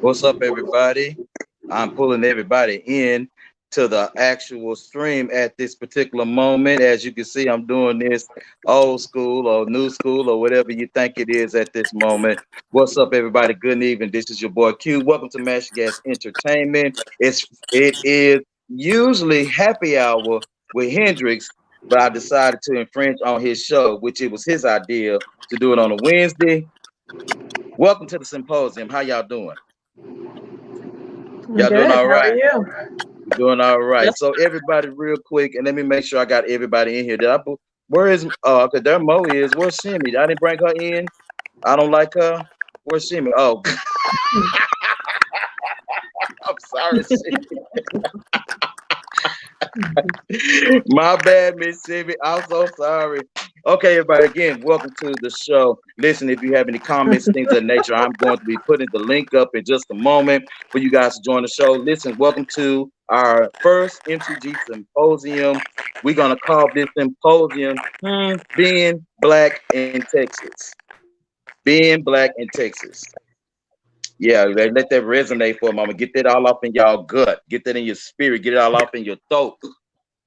What's up, everybody? I'm pulling everybody in to the actual stream at this particular moment. As you can see, I'm doing this old school or new school or whatever you think it is at this moment. What's up, everybody? Good evening. This is your boy Q. Welcome to Mash Gas Entertainment. It is usually happy hour with Hendrix, but I decided to infringe on his show, which it was his idea to do it on a Wednesday. Welcome to the symposium. How y'all doing? Y'all doing Good. all How are right? you? Doing all right. Yep. So everybody, real quick, and let me make sure I got everybody in here. Where is okay, there Mo is. Where's Shimmy? I didn't bring her in. I don't like her. Where's Shimmy? Oh, I'm sorry, Shimmy. My bad, Miss Shimmy. I'm so sorry. Okay, everybody, again, welcome to the show. Listen, if you have any comments, things of that nature, I'm going to be putting the link up in just a moment for you guys to join the show. Listen, welcome to our first MTG Symposium. We're going to call this symposium Being Black in Texas. Being Black in Texas. Yeah, let that resonate for a moment. Get that all off in y'all gut. Get that in your spirit. Get it all off in your throat.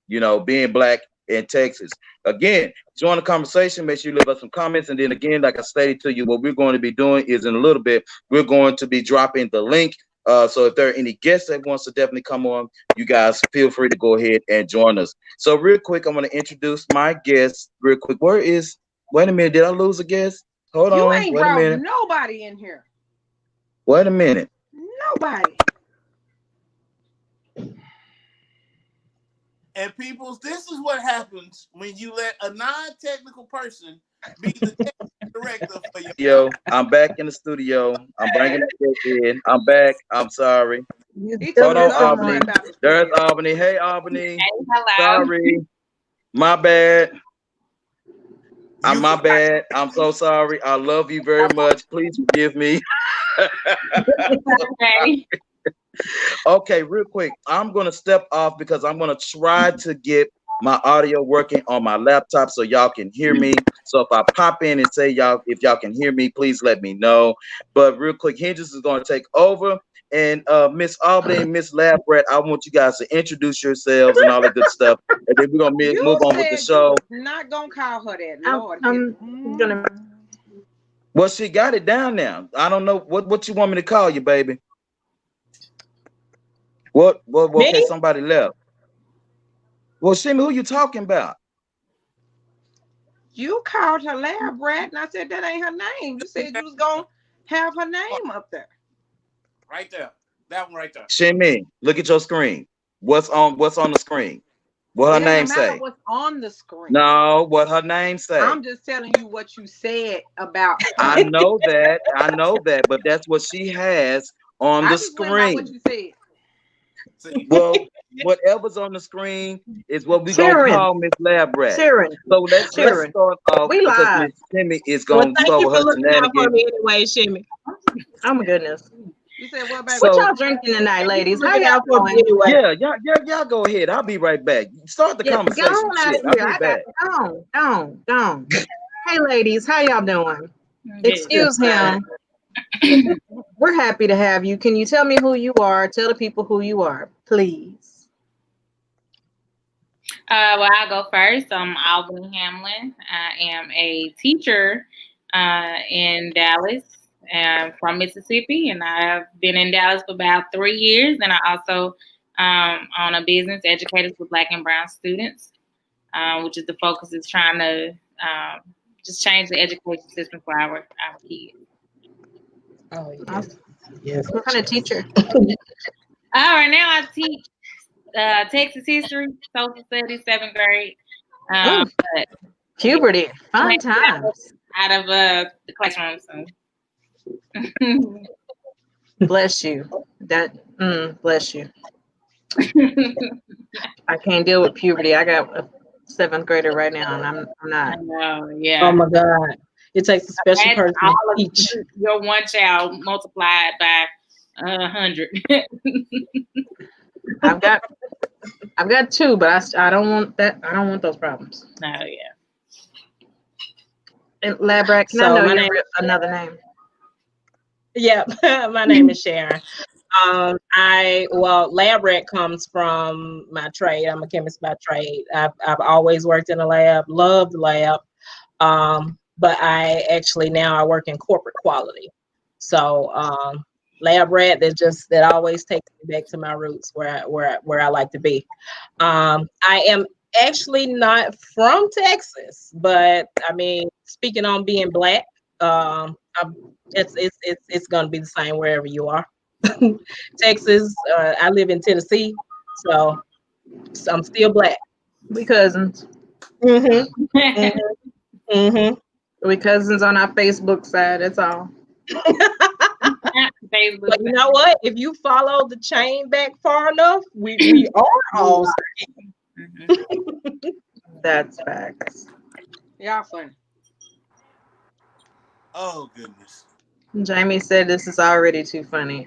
You know, being black in Texas. Again, join the conversation. Make sure you leave us some comments. And then again, like I stated to you, what we're going to be doing is in a little bit, we're going to be dropping the link. So if there are any guests that wants to definitely come on, you guys feel free to go ahead and join us. So real quick, I'm going to introduce my guest real quick. Wait a minute. Did I lose a guest? Hold on. You ain't Wait a brought minute. nobody in here. Wait a minute. Nobody. And peoples, this is what happens when you let a non-technical person be the technical director for your. Yo, I'm back in the studio. I'm bringing the guest in. I'm back. I'm sorry. Hold on, Albany. There's Albany. Hey, Albany. Hey, hello. Sorry. My bad. My bad. I'm so sorry. I love you very much. Please forgive me. Okay. Okay, real quick. I'm going to step off because I'm going to try to get my audio working on my laptop so y'all can hear me. So if I pop in and say if y'all can hear me, please let me know. But real quick, Hendrix is going to take over. And Miss Albany and Miss Labrat, I want you guys to introduce yourselves and all that good stuff. And then we're going to move on with the show. Not going to call her that, Lord. I'm gonna. Well, she got it down now. I don't know. What you want me to call you, baby? What? Okay, somebody left. Well, Shimmy, who you talking about? You called her lab rat, and I said that ain't her name. You said you was gonna have her name up there. Right there. That one right there. Shimmy, look at your screen. What's on the screen? What her name say? What's on the screen? No, what her name say? I'm just telling you what you said about her. I know that, but that's what she has on the screen. Went by what you said. Well, whatever's on the screen is what we gonna call Miss Labrat. So let's start off because Miss Shimmy is gonna start with her shenanigans. Anyway, Shimmy. Oh my goodness. You said what, baby? What y'all drinking tonight, ladies? How y'all doing? Anyway? Yeah, y'all go ahead. I'll be right back. Start the conversation. I'll be back. Go. Hey, ladies, how y'all doing? Excuse him. We're happy to have you. Can you tell me who you are? Tell the people who you are, please. Well, I'll go first. I'm Albany Hamlin. I am a teacher in Dallas. I'm from Mississippi, and I've been in Dallas for about 3 years. And I also own a business, Educators for Black and Brown Students, which is the focus is trying to just change the education system for our kids. Oh, yes. What kind of teacher? Right now I teach Texas history, social studies, 7th grade. Puberty, fun times. Out of the classroom. So. Bless you. Bless you. I can't deal with puberty. I got a 7th grader right now, and I'm not. I know, yeah. Oh my God. It takes a special person to teach. Your one child multiplied by 100. I've got 2, but I don't want that. I don't want those problems. No, yeah. And Labrat, can I know another name? Yep, my name is Sharon. Lab rat comes from my trade. I'm a chemist by trade. I've always worked in a lab, loved the lab. But I actually now I work in corporate quality. So lab rat that always takes me back to my roots where I like to be. I am actually not from Texas, but I mean, speaking on being black, it's gonna be the same wherever you are. Texas, I live in Tennessee, so I'm still black. We cousins. Mm-hmm. Mm-hmm. We cousins on our Facebook side. That's all. Facebook. But you know what? If you follow the chain back far enough, we are all. That's facts. Y'all funny. Oh goodness. Jamie said this is already too funny.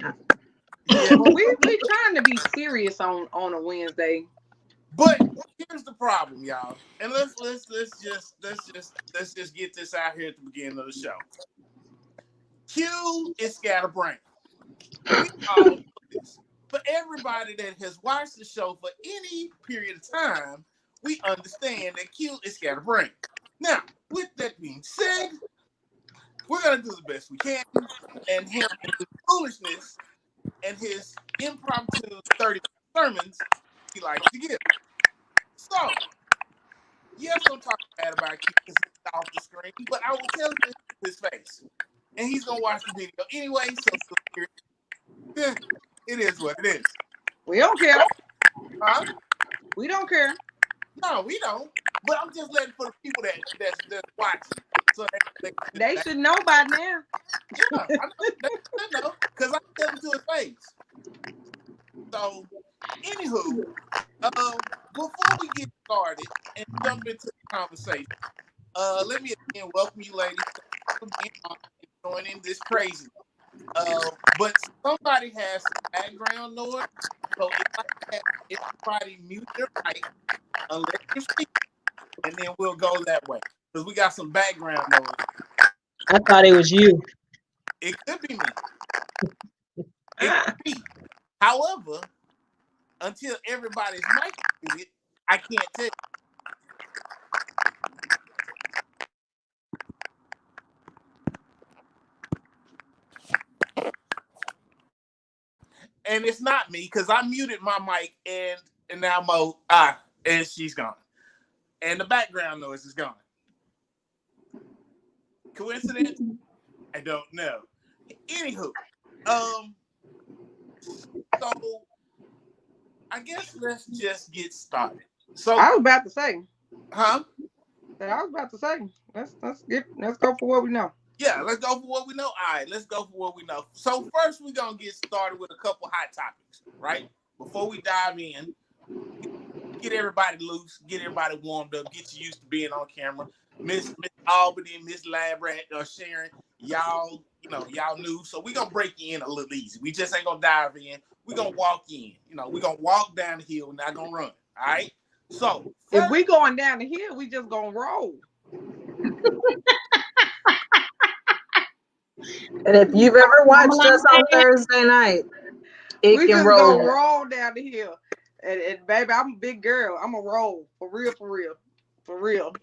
Yeah, Well, we trying to be serious on a Wednesday. but here's the problem, y'all. And let's just get this out here at the beginning of the show. Q is scatterbrained. We all know this. For everybody that has watched the show for any period of time, we understand that Q is scatterbrained. Now, with that being said, we're gonna do the best we can and handle his foolishness and his impromptu 30 sermons he likes to give. So, yes, I'm talking bad about Q because he's off the screen, but I will tell him this to his face. And he's gonna watch the video anyway, so it is what it is. We don't care. Huh? We don't care. No, we don't. But I'm just letting for the people that's watching. So They should know by now. yeah, I know, because I tell them to his face. So, anywho, before we get started and jump into the conversation, let me again welcome you ladies for being on and joining this crazy. But somebody has some background noise, so if I have everybody mute their mic unless you're speaking, and then we'll go that way because we got some background noise. I thought it was you. It could be me. It could be. However, until everybody's mic is muted, I can't tell. And it's not me because I muted my mic and now Mo and she's gone. And the background noise is gone. Coincidence? I don't know. Anywho, so I guess let's just get started. So I was about to say. huh? I was about to say. Let's go for what we know. Yeah, let's go for what we know. All right, let's go for what we know. So first, we're gonna get started with a couple hot topics, right? Before we dive in, get everybody loose, get everybody warmed up, get you used to being on camera. Miss Albany, Miss Labrat, Sharon, y'all new. So we're gonna break you in a little easy. We just ain't gonna dive in. We're gonna walk in. We're gonna walk down the hill. We're not gonna run. All right. So if we going down the hill, we just gonna roll. And if you've ever watched us on Thursday night, we can just roll. Gonna roll down the hill. And baby, I'm a big girl. I'm a roll for real. Okay. For real.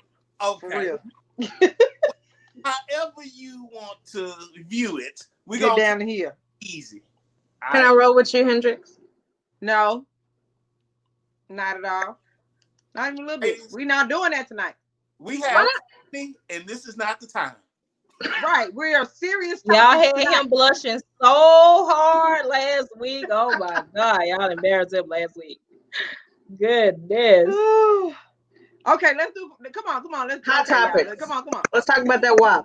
However you want to view it, we get gonna down the hill. Easy. Can I roll with you, Hendrix? No, not at all. Not even a little bit. We're not doing that tonight. We have, and this is not the time. Right, we are serious. Y'all had him blushing so hard last week. Oh my God, y'all embarrassed him last week. Goodness. Okay, let's do. Come on. Let's hot topic. Come on. Let's talk about that WAP.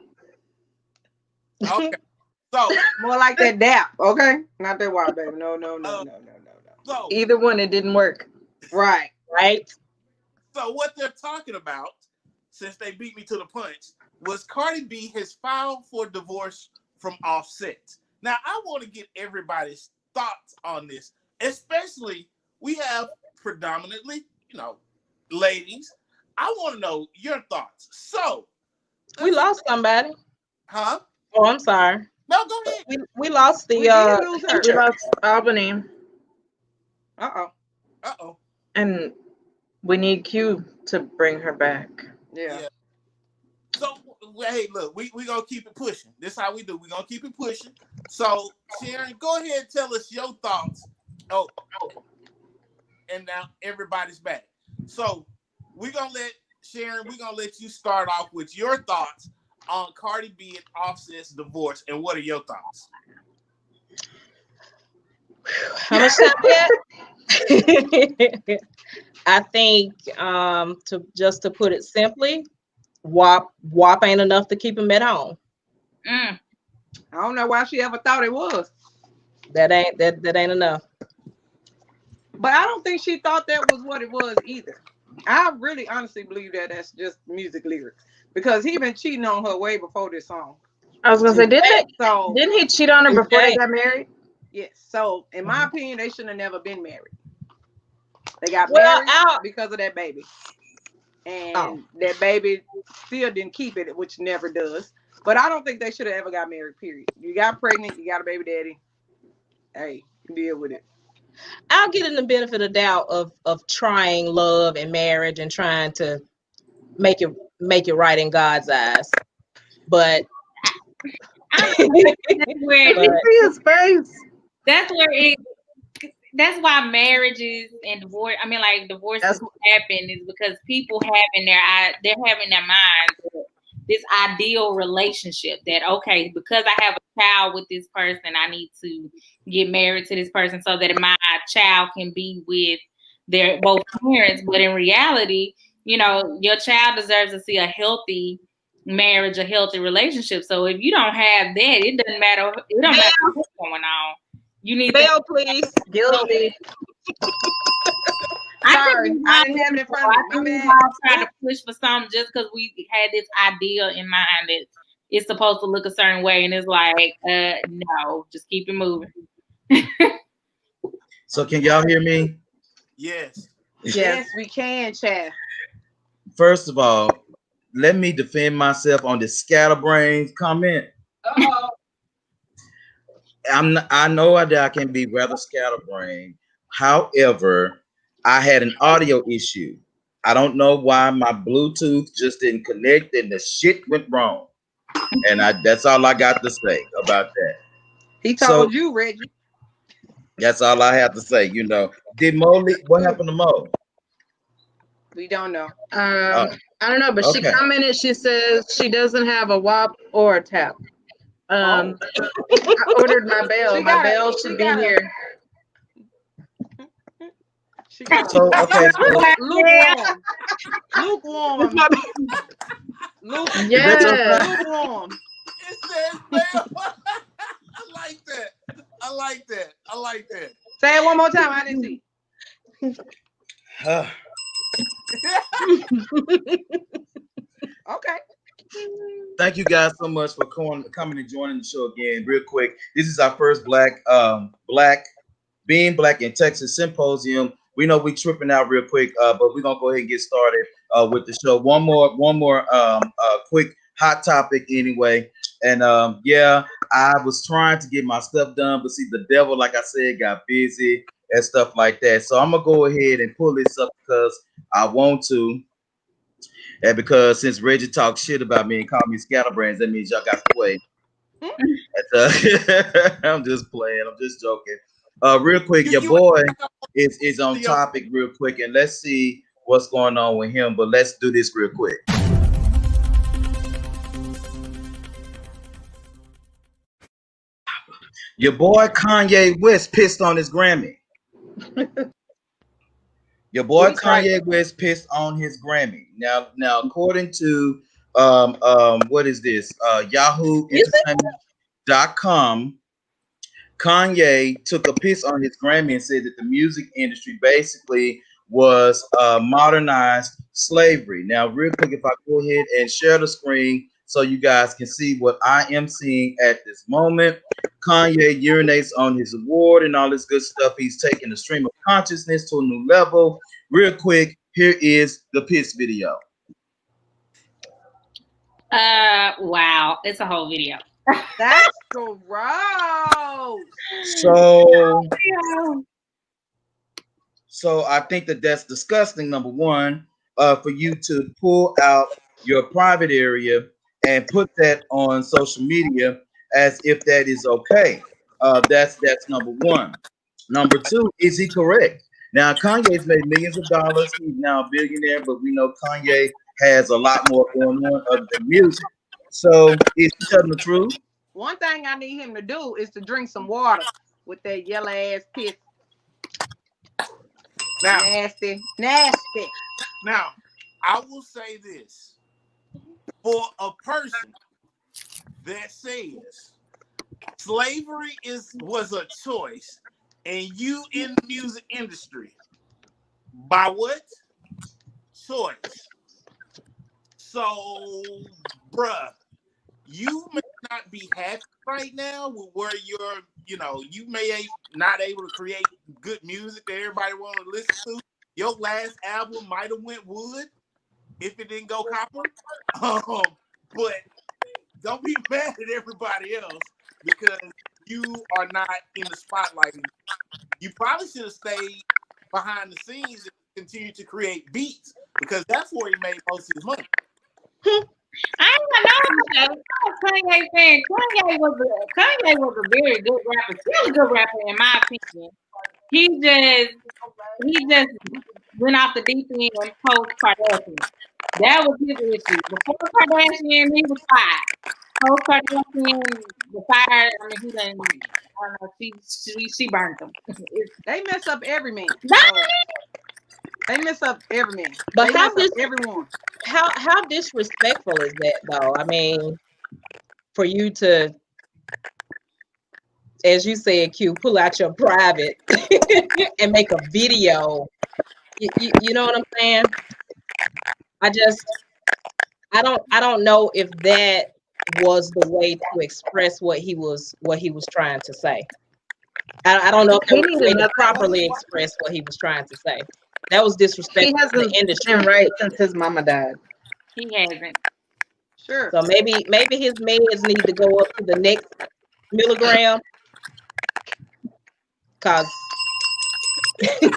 Okay, so more like that DAP. Okay, not that WAP, baby. No. So either one, it didn't work. Right. So what they're talking about, since they beat me to the punch, was Cardi B has filed for divorce from Offset. Now, I want to get everybody's thoughts on this, especially we have predominantly, ladies. I want to know your thoughts. So we lost somebody. Huh? Oh, I'm sorry. No, go ahead. We lost the. We did lose her. We lost Albany, Uh-oh. and we need Q to bring her back. Yeah. So, hey, look, we gonna keep it pushing. This is how we do. We gonna keep it pushing. So, Sharon, go ahead and tell us your thoughts. Oh, and now everybody's back. So, we're gonna let Sharon. We're gonna let you start off with your thoughts on Cardi B and Offset's divorce, and what are your thoughts? How much time yet? I think to put it simply, WAP ain't enough to keep him at home. Mm. I don't know why she ever thought it was. That ain't enough. But I don't think she thought that was what it was either. I really honestly believe that that's just music lyrics, because he been cheating on her way before this song. I was gonna say, didn't he cheat on her before they got married? Yes. So in my opinion, they shouldn't have never been married. They got married because of that baby. And that baby still didn't keep it, which never does. But I don't think they should have ever got married, period. You got pregnant, you got a baby daddy. Hey, deal with it. I'll give them the benefit of doubt of trying love and marriage and trying to make it right in God's eyes. But that's why marriages and divorce. I mean, like divorces happen is because people they're having their minds this ideal relationship that, okay, because I have a child with this person, I need to get married to this person so that my child can be with their both parents. But in reality, your child deserves to see a healthy marriage, a healthy relationship. So if you don't have that, it doesn't matter. It don't matter what's going on. You need please. Guilty. Sorry, I didn't have it in front of me. I'm trying to push for something just because we had this idea in mind that it's supposed to look a certain way, and it's like, no, just keep it moving. So can y'all hear me? Yes. Yes, we can, Chad. First of all, let me defend myself on the scatterbrains comment. Uh-oh. I know that I can be rather scatterbrained. However, I had an audio issue. I don't know why my Bluetooth just didn't connect and the shit went wrong. And that's all I got to say about that. He told you, Reggie. That's all I have to say. Did Mo what happened to Mo? We don't know. I don't know, but she commented, she says she doesn't have a WAP or a tap. I ordered my bell. My bell should be here. Lukewarm. Yeah. Lukewarm. It says bell. I like that. Say it one more time. I didn't see. Okay. Thank you guys so much for coming and joining the show again. Real quick, this is our first Being Black in Texas Symposium. We know we tripping out real quick, but we're gonna go ahead and get started with the show. One more quick hot topic anyway. And I was trying to get my stuff done, but see, the devil, like I said, got busy and stuff like that. So I'm gonna go ahead and pull this up because I want to. And because since Reggie talked shit about me and called me scatterbrands, that means y'all got to play. I'm just playing. I'm just joking. Real quick, your boy is on topic real quick, and let's see what's going on with him. But let's do this real quick. Your boy Kanye West pissed on his Grammy. Your boy Kanye West pissed on his Grammy. Now, according to what is this? Yahoo Entertainment.com, Kanye took a piss on his Grammy and said that the music industry basically was modernized slavery. Now, real quick, if I go ahead and share the screen so you guys can see what I am seeing at this moment. Kanye urinates on his award and all this good stuff. He's taking the stream of consciousness to a new level. Real quick, here is the piss video. Wow, it's a whole video. That's gross. So, Yeah. so I think that's disgusting. Number one, for you to pull out your private area and put that on social media as if that is okay. That's number one. Number two, is he correct? Now Kanye's made millions of dollars. He's now a billionaire, but we know Kanye has a lot more going on other than music. So is he telling the truth? One thing I need him to do is to drink some water with that yellow ass piss. Now, Nasty. Nasty. now, I will say this: for a person that says slavery was a choice, and you in the music industry, by what choice? So, bruh, you may not be happy right now with where you may not able to create good music that everybody want to listen to. Your last album might have went wood if it didn't go copper. But don't be mad at everybody else because you are not in the spotlight. You probably should have stayed behind the scenes and continued to create beats because that's where he made most of his money. I ain't gonna know. Kanye fan. Kanye was a very good rapper. Still a good rapper in my opinion. He just went off the deep end post Kardashian. That was his issue. Before Kardashian, he was fine. Post Kardashian, the fire. I mean, he didn't. I don't know. She burnt him. They mess up every man. Not So they mess up every man. But they how mess up everyone. how disrespectful is that though? I mean, for you to, as you said, Q, pull out your private and make a video. You know what I'm saying? I don't know if that was the way to express what he was trying to say. I don't know if that He was the needs way to another. properly express what he was trying to say. That was He disrespectful to hasn't the industry. been right since his mama died. he hasn't. Sure. So maybe his meds need to go up to the next milligram, cause I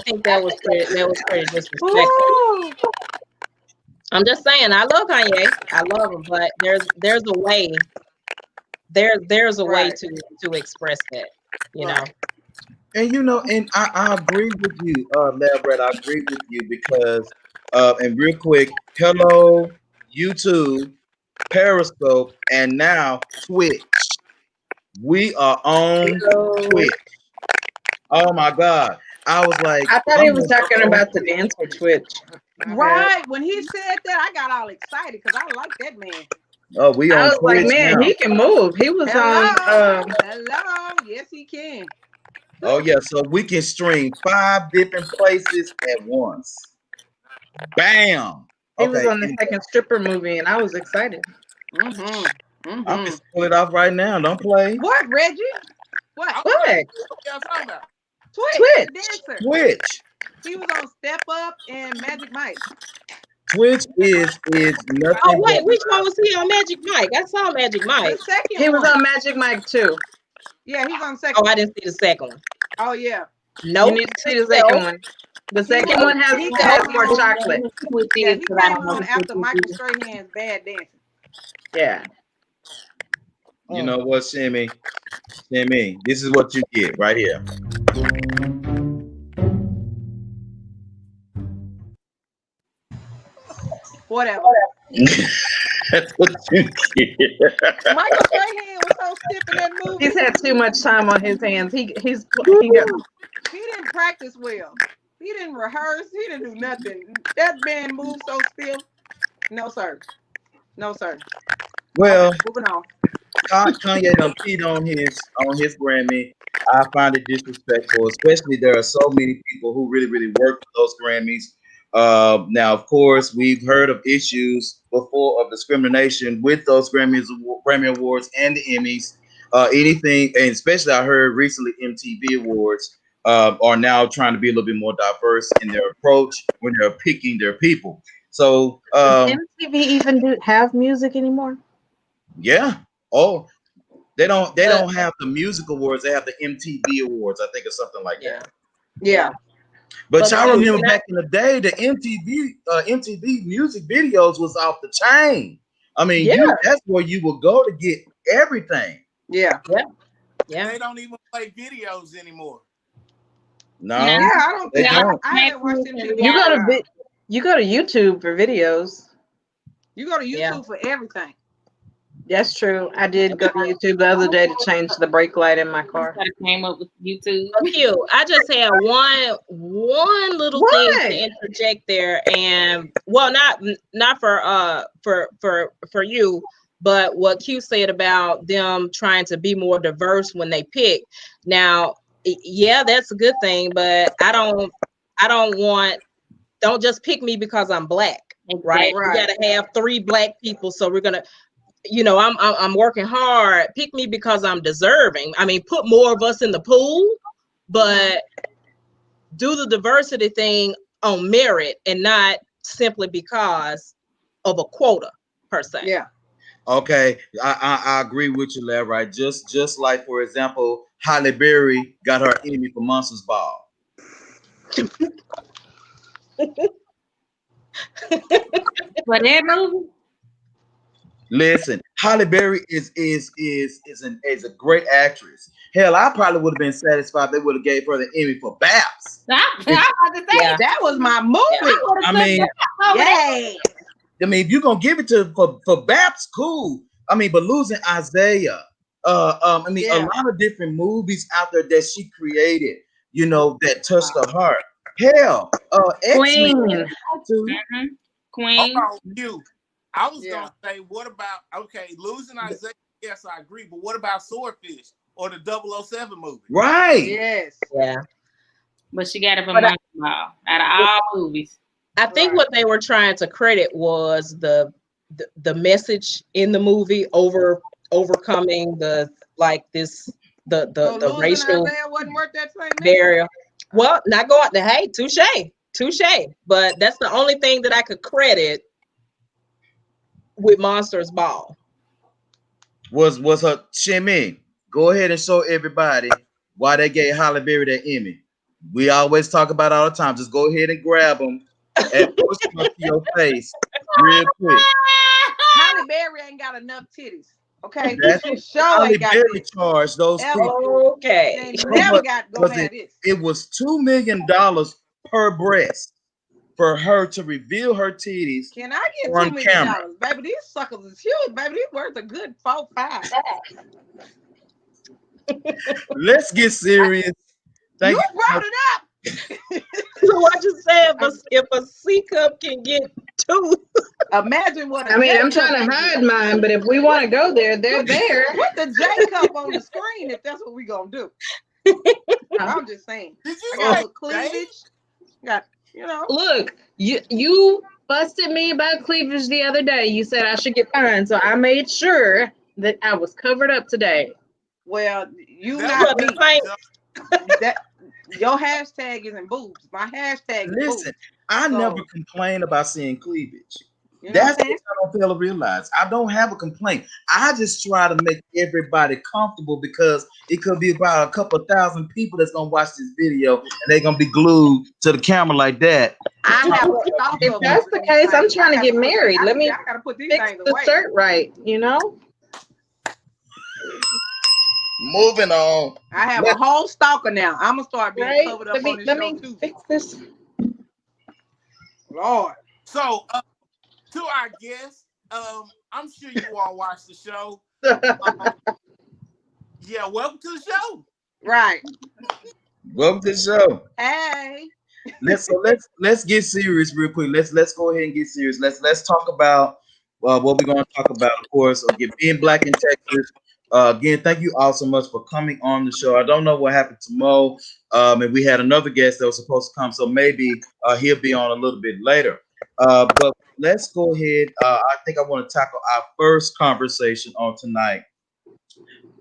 think that was pretty disrespectful. Ooh. I'm just saying, I love Kanye. I love him, but there's a way. There's a way Right. to express that, you know. Right. And and I agree with you, Lab Rat. I agree with you because and real quick, hello, YouTube, Periscope, and now Twitch. We are on So Twitch. Oh my God. I was like, I thought I'm he was gonna talking go on about the Twitch. dance for Twitch. My bad. Right. When he said that, I got all excited because I like that man. Oh, we I on was like, Twitch man, now. he can move. He was on. Hello. Yes, he can. Oh yeah, so we can stream 5 different places at once. Bam. He was Okay, on the second stripper movie, and I was excited. Mm-hmm. I'm Mm-hmm. just pull it off right now. Don't play. What, Reggie? What? I'm What? like, what y'all talking about? Twitch, the Twitch. dancer. Twitch. He was on Step Up and Magic Mike. Twitch is Oh nothing but wait, which one was he on Magic Mike? I saw Magic The Mike. second He was one. on Magic Mike too. Yeah, he's on Oh, second I one. didn't see the second one. Oh yeah. You Nope. need to see the second one. The second one has He has came more on. chocolate. Yeah, he came on after Michael Strahan's Bad Dancing. Yeah. you know what, Shimmy? Shimmy, this is what you get right here. Whatever. That's what you get. Michael Strahan was so stiff in that movie. He's had too much time on his hands. He got. He didn't practice well. He didn't rehearse. He didn't do nothing. That man moved so stiff. No sir. No sir. Well, Okay, moving on. Kanye done peed on his Grammy. I find it disrespectful, especially there are so many people who really work for those Grammys. Now, of course, we've heard of issues before of discrimination with those Grammy Awards and the Emmys. Anything, and especially I heard recently MTV Awards are now trying to be a little bit more diverse in their approach when they're picking their people. So, Does MTV even have music anymore? Yeah. Oh, they don't have the music awards. They have the MTV awards, I think, or something like Yeah. that. Yeah. But y'all see, remember back in the day, the MTV music videos was off the chain. I mean, Yeah. that's where you would go to get everything. Yeah. Yeah. They don't even play videos anymore. No, Yeah, I don't they think don't. I haven't watched MTV. You go to YouTube for videos. You go to YouTube Yeah. for everything. That's true. I did go to YouTube the other day to change the brake light in my car. I came up with YouTube. Cute. I just had one little thing to interject there, and well, not for you, but what Q said about them trying to be more diverse when they pick. Now, yeah, that's a good thing, but don't just pick me because I'm black, right? We got to have 3 black people, so we're gonna. I'm working hard. Pick me because I'm deserving. I mean, put more of us in the pool, but do the diversity thing on merit and not simply because of a quota per se. Yeah. Okay, I agree with you, Larry. Right? Just like, for example, Halle Berry got her Emmy for Monsters Ball. For that movie? Listen, Halle Berry is a great actress. Hell, I probably would have been satisfied if they would have gave her the Emmy for Baps. That was my movie. I mean, if you're gonna give it to for Baps, cool. I mean, but losing Isaiah, a lot of different movies out there that she created, that touched the heart. Hell, X-Men. Queen. You. I was gonna say, what about losing Isaiah? Yes, I agree, but what about Swordfish or the 007 movie? Right. Yes. Yeah. But she got it from Monsters Ball out of all movies. I think what they were trying to credit was the message in the movie overcoming the racial wasn't worth that same barrier. Well, not going to touche. But that's the only thing that I could credit with Monsters Ball. Was her Shimmy? Go ahead and show everybody why they gave Halle Berry that Emmy. We always talk about it all the time. Just go ahead and grab them and push them up to your face real quick. Halle Berry ain't got enough titties. Okay, Halle Berry charged those people. Okay, they never gonna have this. It was $2 million per breast for her to reveal her titties. Can I get $2 million, baby? These suckers is huge, baby. These worth a good 4, 5. Let's get serious. You brought it up. So I just said, if a C cup can get 2, imagine what. I'm trying to hide mine, but if we want to go there, they're there. Put the J cup on the screen if that's what we gonna do. I'm just saying. Did you I got cleavage? Got Look, you busted me about cleavage the other day. You said I should get mine, so I made sure that I was covered up today. Well, not me. That your hashtag isn't boobs. My hashtag is boobs. Listen, I never complain about seeing cleavage. You know That's what I don't fail to realize. I don't have a complaint. I just try to make everybody comfortable because it could be about a couple 1,000 people that's gonna watch this video and they're gonna be glued to the camera like that. If that's the case, I'm trying to get married. Let me fix the shirt right, Moving on. I have a whole stalker now. I'm gonna start being covered up on this show too. Fix this. Lord. So to our guests, I'm sure you all watch the show. Yeah, welcome to the show. Right. Welcome to the show. Hey. Let's get serious real quick. Let's go ahead and get serious. Let's talk about what we're going to talk about. Of course, again, being black in Texas. Again, thank you all so much for coming on the show. I don't know what happened to Mo, and we had another guest that was supposed to come, so maybe he'll be on a little bit later. But let's go ahead. I think I want to tackle our first conversation on tonight.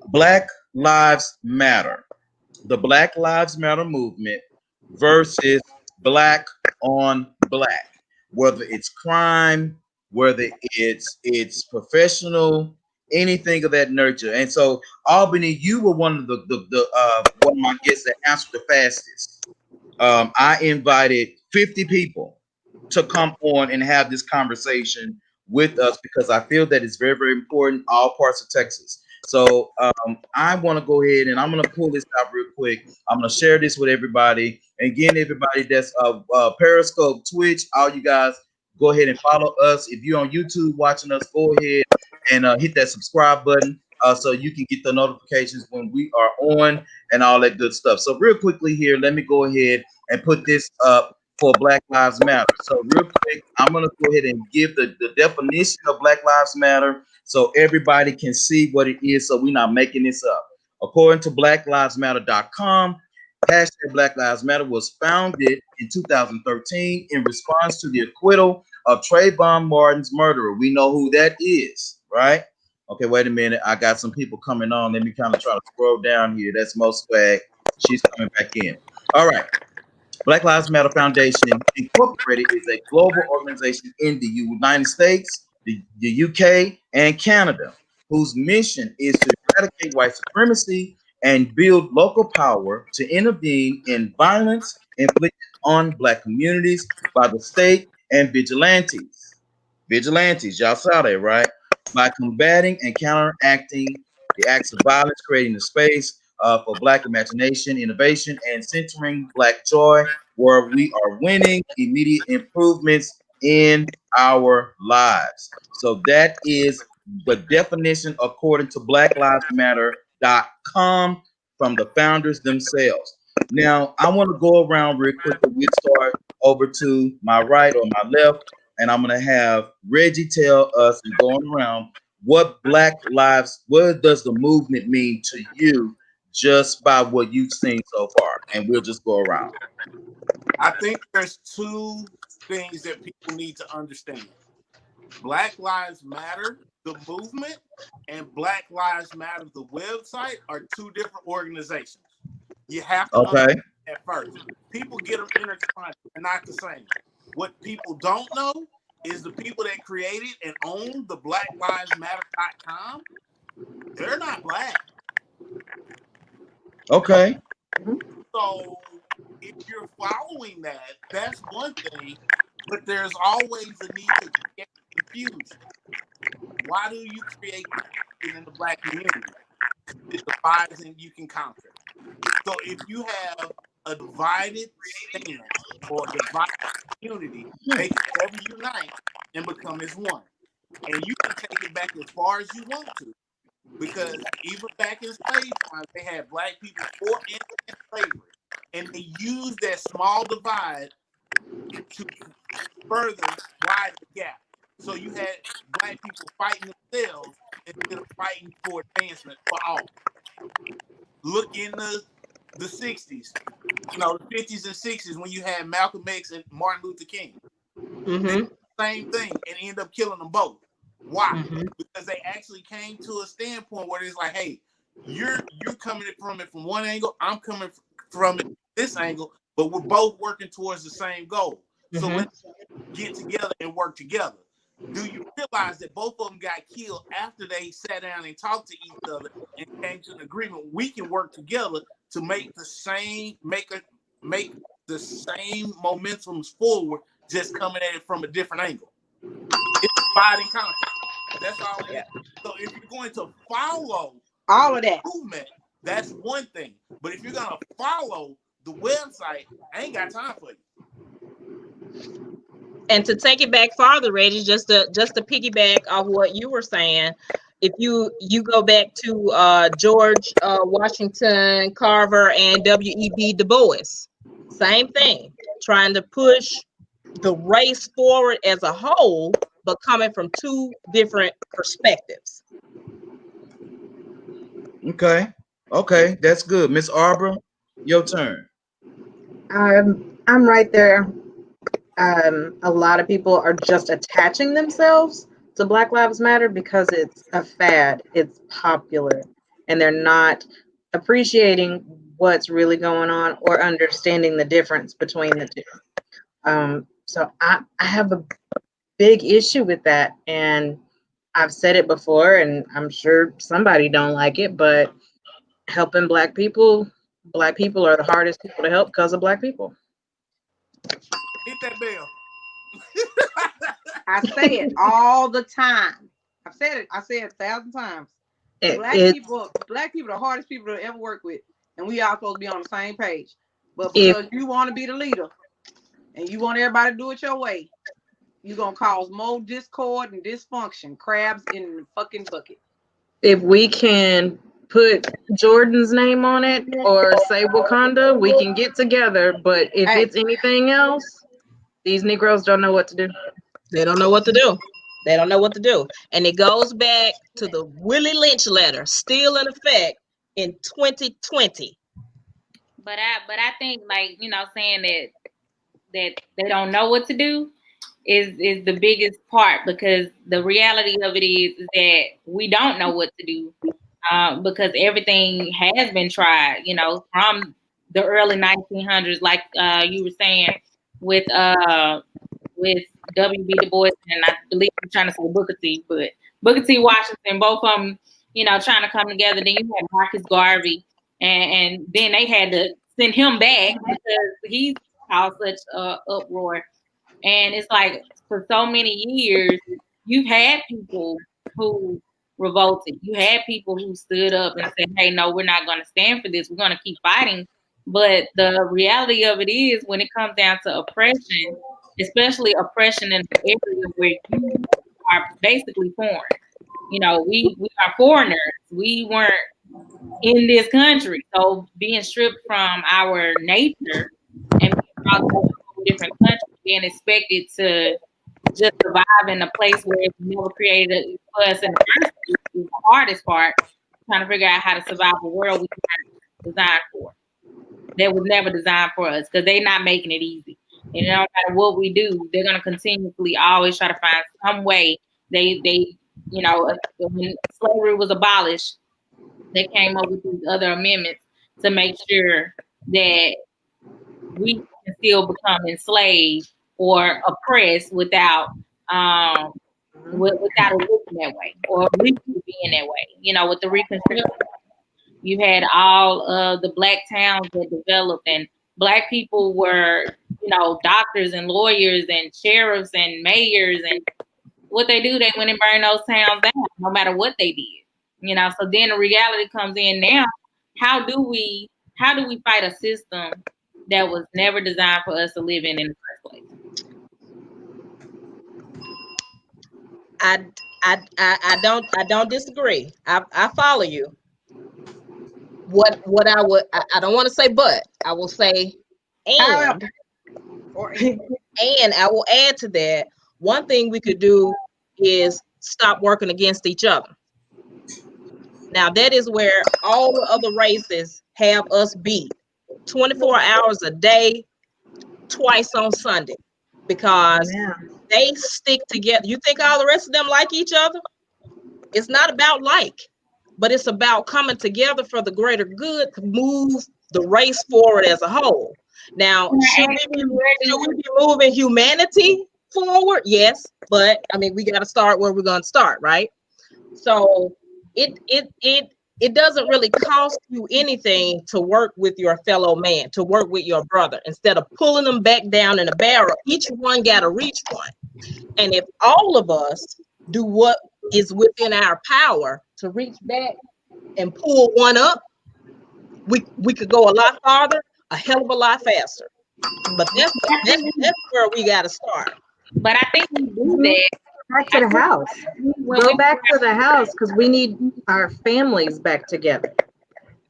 Black Lives Matter. The Black Lives Matter movement versus black on black. Whether it's crime, whether it's professional, anything of that nurture. And so, Albany, you were one of one of my guests that answered the fastest. I invited 50 people to come on and have this conversation with us because I feel that it's very, very important, all parts of Texas. So I want to go ahead and I'm going to pull this out real quick. I'm going to share this with everybody. And again, everybody that's Periscope, Twitch, all you guys, go ahead and follow us. If you're on YouTube watching us, go ahead and hit that subscribe button so you can get the notifications when we are on and all that good stuff. So real quickly here, let me go ahead and put this up for Black Lives Matter. So real quick, I'm going to go ahead and give the definition of Black Lives Matter so everybody can see what it is so we're not making this up. According to blacklivesmatter.com, hashtag Black Lives Matter was founded in 2013 in response to the acquittal of Trayvon Martin's murderer. We know who that is, right? Okay, wait a minute. I got some people coming on. Let me kind of try to scroll down here. That's Mo Swag. She's coming back in. All right. Black Lives Matter Foundation Incorporated is a global organization in the United States, the UK, and Canada, whose mission is to eradicate white supremacy and build local power to intervene in violence inflicted on Black communities by the state and vigilantes. Vigilantes, y'all saw that, right? By combating and counteracting the acts of violence, creating the space for Black imagination, innovation, and centering Black joy, where we are winning immediate improvements in our lives. So that is the definition according to blacklivesmatter.com from the founders themselves. Now, I want to go around real quickly. We'll start over to my right or my left, and I'm going to have Reggie tell us and going around what what does the movement mean to you just by what you've seen so far? And we'll just go around. I think there's two things that people need to understand. Black Lives Matter, the movement, and Black Lives Matter, the website, are two different organizations. You have to understand that first. People get them intertwined. They're not the same. What people don't know is the people that created and own the blacklivesmatter.com, they're not Black. Okay. So if you're following that, that's one thing, but there's always a need to create confusion. Why do you create confusion in the Black community? It divides and you can conquer. So if you have a divided stance or a divided community, they can never unite and become as one. And you can take it back as far as you want to. Because even back in slave times, they had Black people for and against slavery. And they used that small divide to further widen the gap. So you had Black people fighting themselves instead of fighting for advancement for all. Look in the 60s, the 50s and 60s when you had Malcolm X and Martin Luther King. Mm-hmm. Same thing and end up killing them both. Why? Mm-hmm. Because they actually came to a standpoint where it's like, hey, you're coming from it from one angle, I'm coming from it this angle, but we're both working towards the same goal. So let's get together and work together. Do you realize that both of them got killed after they sat down and talked to each other and came to an agreement? We can work together to make the same momentums forward, just coming at it from a different angle. It's divide and conquer. That's all it is. So if you're going to follow all of that movement, that's one thing. But if you're gonna follow the website, I ain't got time for you. And to take it back farther, Reggie, just to piggyback off what you were saying, if you go back to George Washington Carver and W.E.B. Du Bois, same thing, trying to push the race forward as a whole, but coming from two different perspectives. Okay, that's good. Miss Arbor, your turn. I'm right there. A lot of people are just attaching themselves to Black Lives Matter because it's a fad, it's popular, and they're not appreciating what's really going on or understanding the difference between the two. So I have a big issue with that, and I've said it before, and I'm sure somebody don't like it, but helping black people are the hardest people to help because of black people. Hit that bell. I say it all the time. I said it 1,000 times. Black people the hardest people to ever work with, and we all supposed to be on the same page. But because you want to be the leader and you want everybody to do it your way, you're gonna cause more discord and dysfunction, crabs in the fucking bucket. If we can put Jordan's name on it or say Wakanda, we can get together. But if it's anything else, these Negroes don't know what to do. They don't know what to do. They don't know what to do. And it goes back to the Willie Lynch letter, still in effect in 2020. But I think, like, saying that they don't know what to do is the biggest part, because the reality of it is that we don't know what to do, because everything has been tried, from the early 1900s, like you were saying, with W.B. Du Bois, and I believe I'm trying to say Booker T, but Booker T. Washington, both of them, trying to come together. Then you had Marcus Garvey, and then they had to send him back because he caused such uproar. And it's like, for so many years, you've had people who revolted. You had people who stood up and said, hey, no, we're not going to stand for this. We're going to keep fighting. But the reality of it is, when it comes down to oppression, especially oppression in the area where you are basically foreign. We are foreigners. We weren't in this country. So being stripped from our nature and being brought to a different country, being expected to just survive in a place where it's never created for us in the first place is the hardest part, trying to figure out how to survive a world we weren't designed for. That was never designed for us, because they're not making it easy. And no matter what we do, they're going to continuously always try to find some way. They when slavery was abolished, they came up with these other amendments to make sure that we can still become enslaved or oppressed without it looking that way, or at least being that way. With the Reconstruction, you had all of the black towns that developed, and black people were, doctors and lawyers and sheriffs and mayors, and what they do, they went and burned those towns down, no matter what they did. So then the reality comes in now. How do we fight a system that was never designed for us to live in the first place? I don't disagree. I follow you. What I don't want to say, but I will say, and I will add to that, one thing we could do is stop working against each other. Now, that is where all the other races have us beat 24 hours a day, twice on Sunday, because they stick together. You think all the rest of them like each other? It's not about like, but it's about coming together for the greater good to move the race forward as a whole. Now, should we be moving humanity forward? Yes, but I mean, we got to start where we're going to start, right? So it doesn't really cost you anything to work with your fellow man, to work with your brother, instead of pulling them back down in a barrel. Each one got to reach one. And if all of us do what is within our power to reach back and pull one up, we could go a lot farther, a hell of a lot faster. But that's where we got to start. But I think we do that. Back to the house. Go back to the house, because we need our families back together.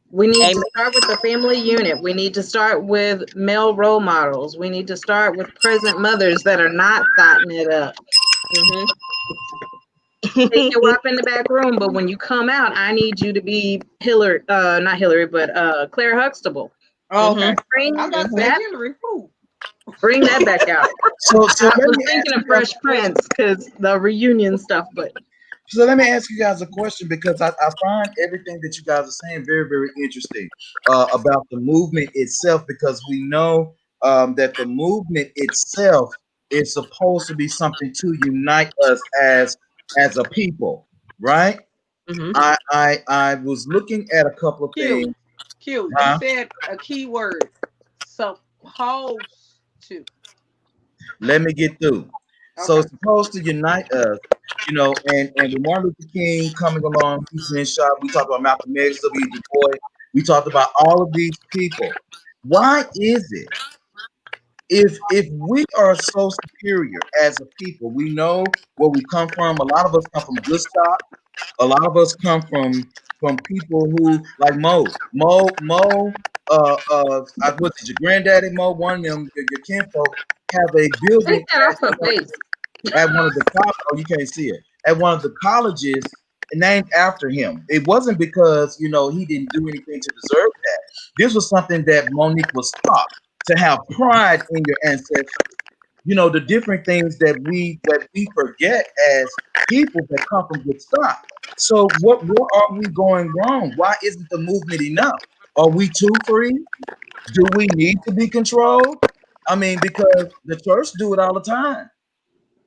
We need to start with the family unit. We need to start with male role models. We need to start with present mothers that are not thotting it up. Take you up in the back room, but when you come out, I need you to be Hillary, not Hillary, but Claire Huxtable. Oh, okay. Bring Hillary. Bring that back out. So I was thinking of Fresh Prince because the reunion stuff, but. So let me ask you guys a question, because I find everything that you guys are saying very, very interesting about the movement itself, because we know that the movement itself is supposed to be something to unite us as as a people, right? Mm-hmm. I was looking at a couple of things. You said a key word. Supposed to. Let me get through. So it's supposed to unite us, and with Martin Luther King coming along, he's been shot. We talked about Malcolm X, W. Du Bois. We talked about all of these people. Why is it if we are so superior as a people, we know where we come from. A lot of us come from good stock. A lot of us come from people who like Mo. Was it your granddaddy Mo? One of them, your kinfolk, have a building Take that off her face. at one of the oh, you can't see it, at one of the colleges named after him. It wasn't because he didn't do anything to deserve that. This was something that Monique was taught to have pride in your ancestry. The different things that we forget as people that come from good stock. So what are we going wrong? Why isn't the movement enough? Are we too free? Do we need to be controlled? I mean, because the church do it all the time.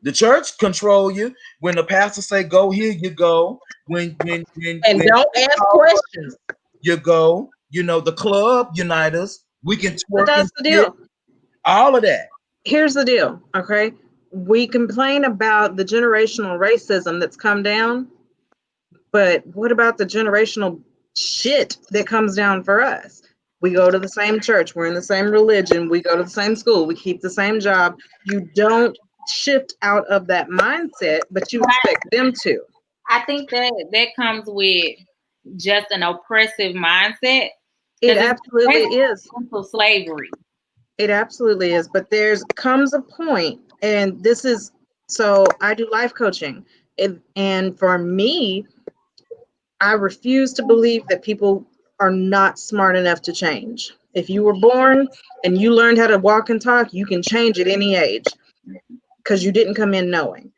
The church control you. When the pastor say go here, you go. When Don't ask questions. You go. The club unite us. We can twerk. But that's the deal. All of that. Here's the deal, okay? We complain about the generational racism that's come down, but what about the generational shit that comes down for us? We go to the same church, we're in the same religion, we go to the same school, we keep the same job. You don't shift out of that mindset, but you expect them to. I think that comes with just an oppressive mindset. It absolutely is. Slavery. It absolutely is. But comes a point, and this is, so I do life coaching. And for me, I refuse to believe that people are not smart enough to change. If you were born and you learned how to walk and talk, you can change at any age because you didn't come in knowing.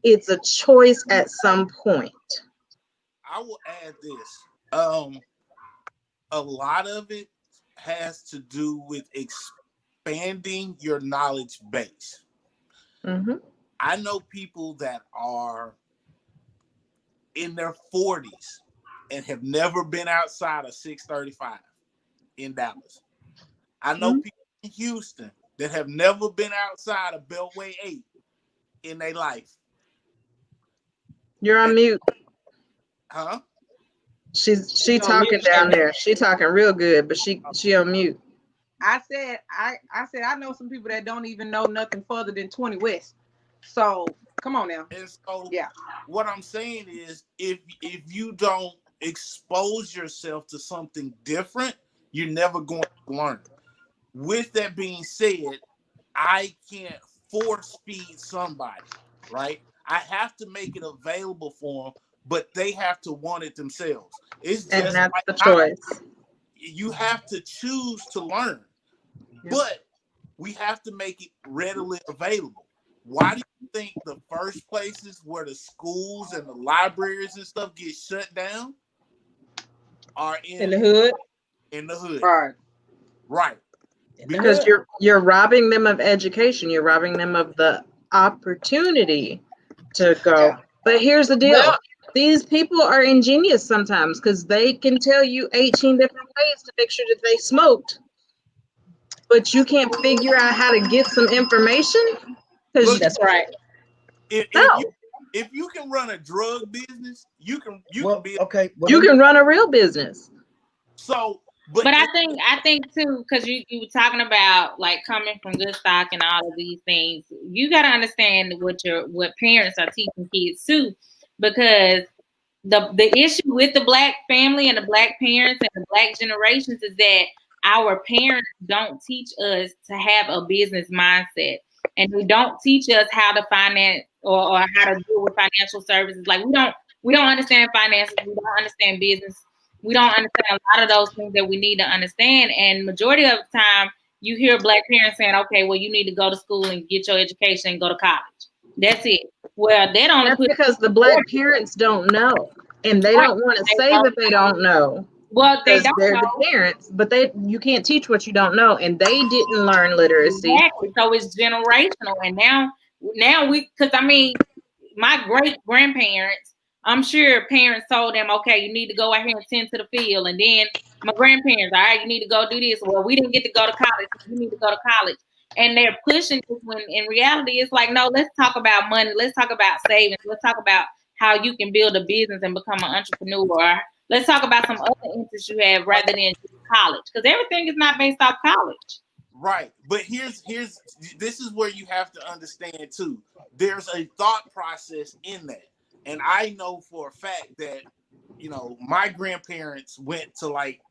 It's a choice at some point. I will add this. A lot of it has to do with expanding your knowledge base. Mm-hmm. I know people that are in their 40s and have never been outside of 635 in Dallas. I know people in Houston that have never been outside of Beltway 8 in their life. You're on mute. Huh? She talking down there. She talking real good, but she on mute. I said I know some people that don't even know nothing further than 20 West. So come on now. And so yeah, what I'm saying is if you don't expose yourself to something different, you're never going to learn. With that being said, I can't force feed somebody, right? I have to make it available for them, but they have to want it themselves. It's just, and that's like the choice. You have to choose to learn, but we have to make it readily available. Why do you think the first places where the schools and the libraries and stuff get shut down are in the hood? In the hood, right. Because you're robbing them of education. You're robbing them of the opportunity to go. Yeah. But here's the deal. Well, these people are ingenious sometimes because they can tell you 18 different ways to make sure that they smoked. But you can't figure out how to get some information. Look, that's right. If you can run a drug business, you can be okay. Well, you can run a real business. So, but I think too, because you were talking about like coming from good stock and all of these things, you got to understand what parents are teaching kids too, because the issue with the Black family and the Black parents and the Black generations is that our parents don't teach us to have a business mindset, and they don't teach us how to finance or how to deal with financial services. Like we don't understand finances, we don't understand business. We don't understand a lot of those things that we need to understand. And majority of the time, you hear Black parents saying, okay, well, you need to go to school and get your education and go to college. That's it. Well, they don't. That's because the Black parents don't know. And they don't want to say that they don't know. Well, they're the parents, but you can't teach what you don't know. And they didn't learn literacy. Exactly. So it's generational. And now because I mean, my great grandparents, I'm sure parents told them, okay, you need to go out here and tend to the field. And then my grandparents, all right, you need to go do this. Well, we didn't get to go to college. You need to go to college. And they're pushing this when in reality, it's like, no, let's talk about money. Let's talk about savings. Let's talk about how you can build a business and become an entrepreneur. Or let's talk about some other interests you have rather than just college. Because everything is not based off college. Right. But here's this is where you have to understand too. There's a thought process in that. And I know for a fact that, you know, my grandparents went to like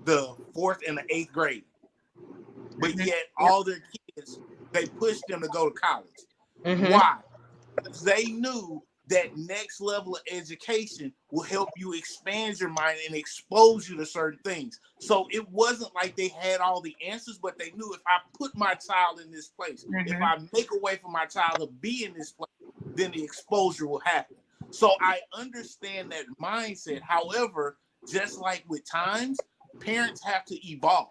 the 4th and the 8th grade. But yet all their kids, they pushed them to go to college. Why? Because they knew that next level of education will help you expand your mind and expose you to certain things. So it wasn't like they had all the answers, but they knew if I put my child in this place, if I make a way for my child to be in this place, then the exposure will happen. So I understand that mindset. However, just like with times, parents have to evolve.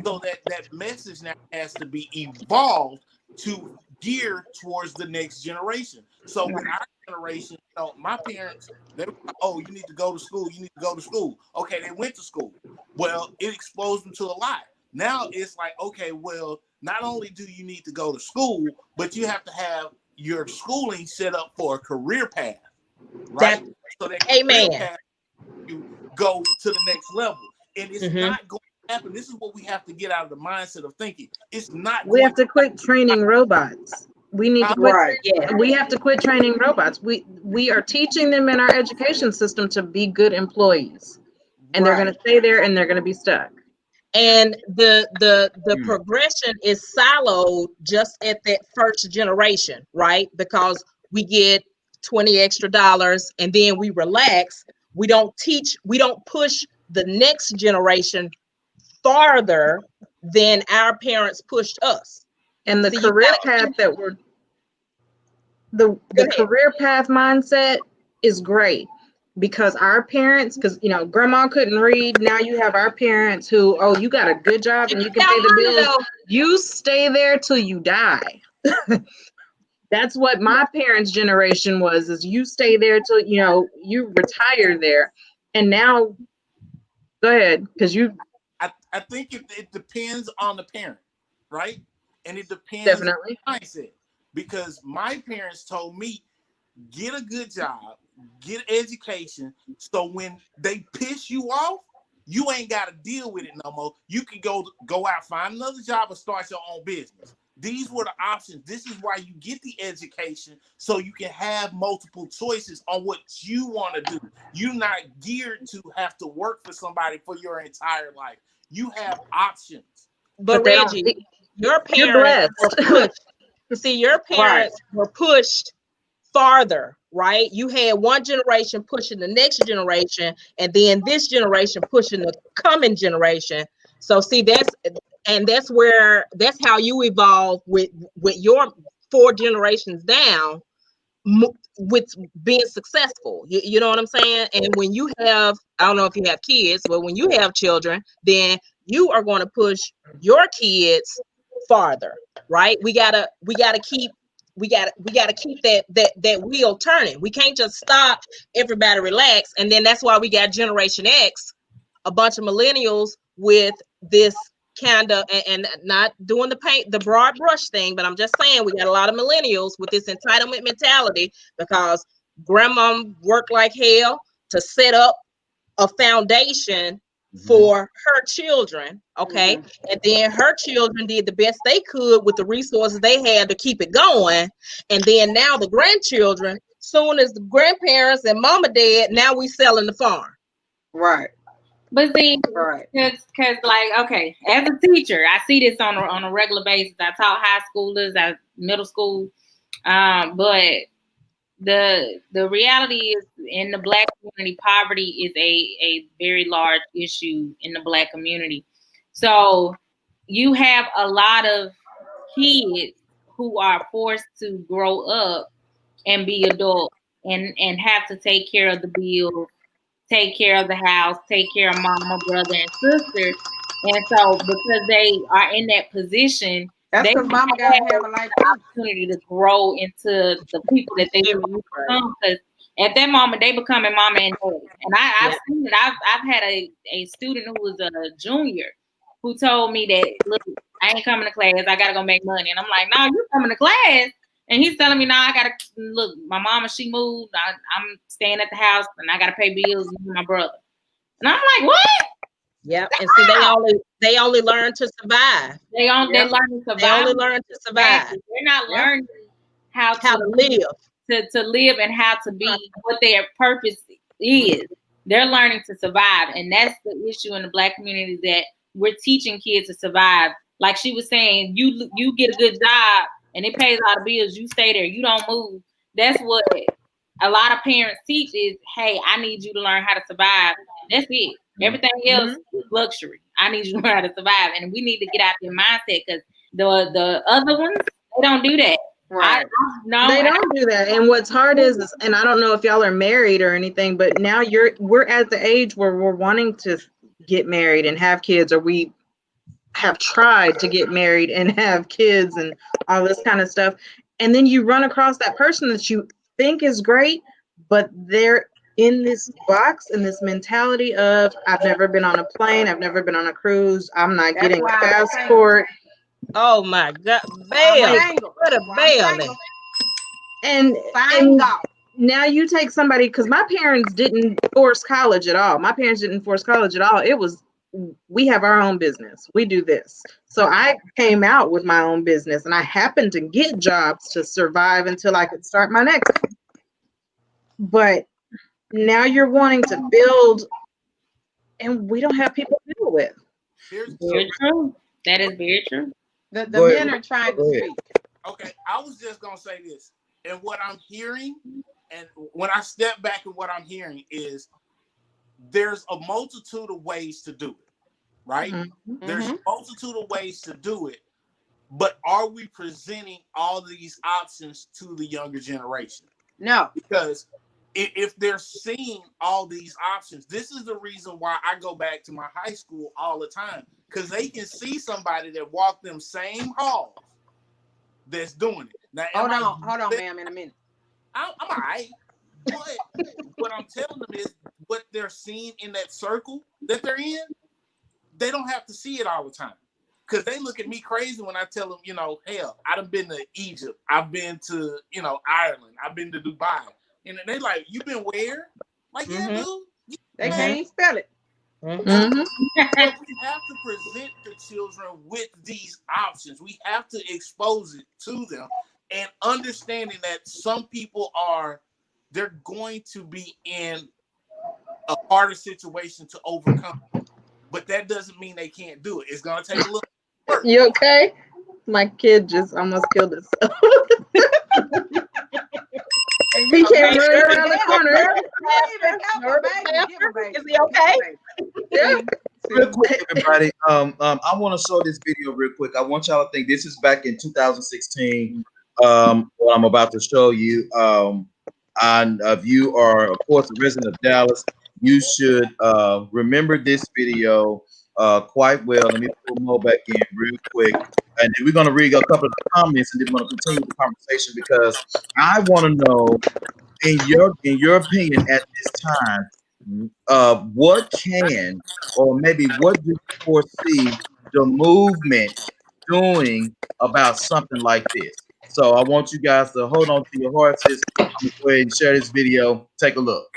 So that message now has to be evolved to gear towards the next generation. So with our generation, you know, my parents, they were like, oh, you need to go to school. You need to go to school. Okay, they went to school. Well, it exposed them to a lot. Now it's like, okay, well, not only do you need to go to school, but you have to have your schooling set up for a career path, right? So that career path, you go to the next level. And it's not going to happen. This is what we have to get out of the mindset of thinking. It's not. We have to quit training robots. We need to quit. We have to quit training robots. We are teaching them in our education system to be good employees, and they're going to stay there and they're going to be stuck. And the progression is siloed just at that first generation, right? Because we get $20 extra and then we relax. We don't push the next generation farther than our parents pushed us. And the career path that we're the career path mindset is great, because our parents, because you know, grandma couldn't read. Now you have our parents who, oh, you got a good job and you can pay the bills. You stay there till you die. That's what my parents' generation was, is you stay there till, you know, you retire there. And now, go ahead, because you. I think it depends on the parent, right? And it depends definitely on the mindset. Because my parents told me, get a good job, get education, so when they piss you off, you ain't got to deal with it no more. You can go out, find another job, or start your own business. These were the options. This is why you get the education, so you can have multiple choices on what you want to do. You're not geared to have to work for somebody for your entire life. You have options. But Reggie, your parents were pushed. See, your parents were pushed farther, right? You had one generation pushing the next generation, and then this generation pushing the coming generation. So see, that's how you evolve with your 4 generations down, with being successful. You know what I'm saying? And when you have, I don't know if you have kids, but when you have children, then you are going to push your kids farther, right? We gotta keep that wheel turning. We can't just stop, everybody relax. And then that's why we got Generation X, a bunch of millennials with this kind of, and not doing the broad brush thing, but I'm just saying we got a lot of millennials with this entitlement mentality, because grandma worked like hell to set up a foundation for her children, okay? And then her children did the best they could with the resources they had to keep it going. And then now the grandchildren, soon as the grandparents and mama dead, now we selling the farm. Right. But see, because like, okay, as a teacher, I see this on a regular basis. I taught high schoolers, middle school, but the reality is, in the Black community, poverty is a very large issue in the Black community. So you have a lot of kids who are forced to grow up and be adults and have to take care of the bills, take care of the house, take care of mama, brother, and sister. And so because they are in that position, That's they because mama got to have a life too. opportunity to grow into the people that they become. Because at that moment, they becoming mama and daddy. And I've seen it. I've had a student who was a junior who told me that, look, I ain't coming to class. I gotta go make money. And I'm like, no, you coming to class. And he's telling me, no, I gotta look. My mama, she moved. I'm staying at the house, and I gotta pay bills with my brother. And I'm like, what? Yep. And see, they only learn to survive. They learn to survive. They only learn to survive. They're not learning how to live. To live and how to be what their purpose is. They're learning to survive. And that's the issue in the Black community, that we're teaching kids to survive. Like she was saying, you get a good job and it pays all the bills, you stay there, you don't move. That's what a lot of parents teach is, hey, I need you to learn how to survive. That's it. Everything else is luxury. I need you to learn how to survive. And we need to get out their mindset, because the other ones, they don't do that. Right. They don't do that. And what's hard is, and I don't know if y'all are married or anything, but now we're at the age where we're wanting to get married and have kids, or we have tried to get married and have kids and all this kind of stuff. And then you run across that person that you think is great, but they're in this box, in this mentality of, I've never been on a plane, I've never been on a cruise, I'm not getting a passport. Oh my God, what a bail! And now you take somebody, because my parents didn't force college at all. My parents didn't force college at all. It was, we have our own business. We do this. So I came out with my own business, and I happened to get jobs to survive until I could start my next one. But now you're wanting to build, and we don't have people to deal with. Very true. That is very true. The men are trying to speak. Okay, I was just gonna say this, and what I'm hearing, and when I step back and what I'm hearing is, there's a multitude of ways to do it, right? Mm-hmm. There's a multitude of ways to do it, but are we presenting all these options to the younger generation? No, because if they're seeing all these options, this is the reason why I go back to my high school all the time, because they can see somebody that walked them same halls that's doing it. Now, hold on, ma'am, in a minute. I'm all right. But what I'm telling them is, what they're seeing in that circle that they're in, they don't have to see it all the time. Because they look at me crazy when I tell them, hell, I done been to Egypt. I've been to, Ireland. I've been to Dubai. And they like, you been where? Like, yeah, dude. They can't spell it. But we have to present the children with these options. We have to expose it to them, and understanding that some people they're going to be in a harder situation to overcome. But that doesn't mean they can't do it. It's going to take a little work. You okay? My kid just almost killed himself. He came running around the corner. Is he okay? Yeah. Real quick, everybody. I want to show this video real quick. I want y'all to think this is back in 2016. What I'm about to show you. And if you are, of course, a resident of Dallas, you should remember this video quite well. Let me pull Mo back in real quick. And then we're going to read a couple of the comments, and then we're going to continue the conversation, because I want to know, in your opinion at this time, what can, or maybe what do you foresee the movement doing about something like this? So I want you guys to hold on to your horses. I'm going to go ahead and share this video. Take a look.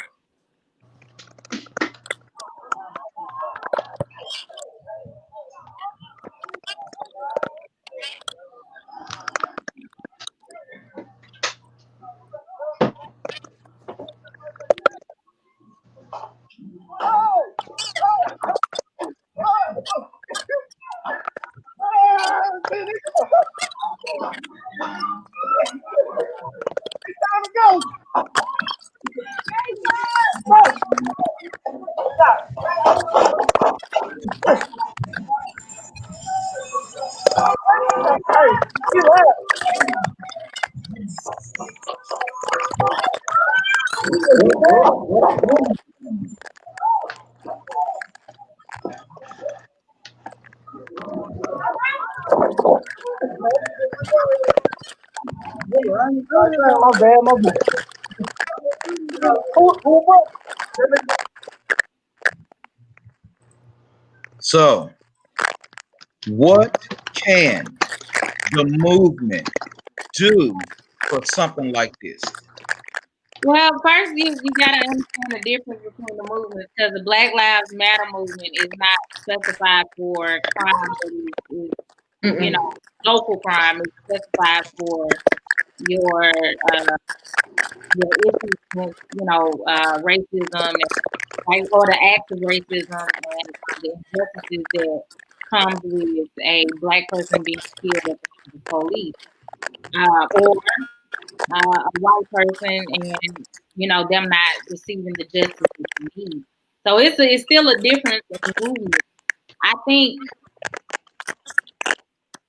My bad, my bad. So, what can the movement do for something like this? Well, first you gotta understand the difference between the movements, because the Black Lives Matter movement is not specified for crime that is local crime. It's specified for your issues with racism and or the acts of racism and the injustices that comes with a Black person being killed at the police, or a white person and them not receiving the justice that they need. So it's still a difference in the movement. I think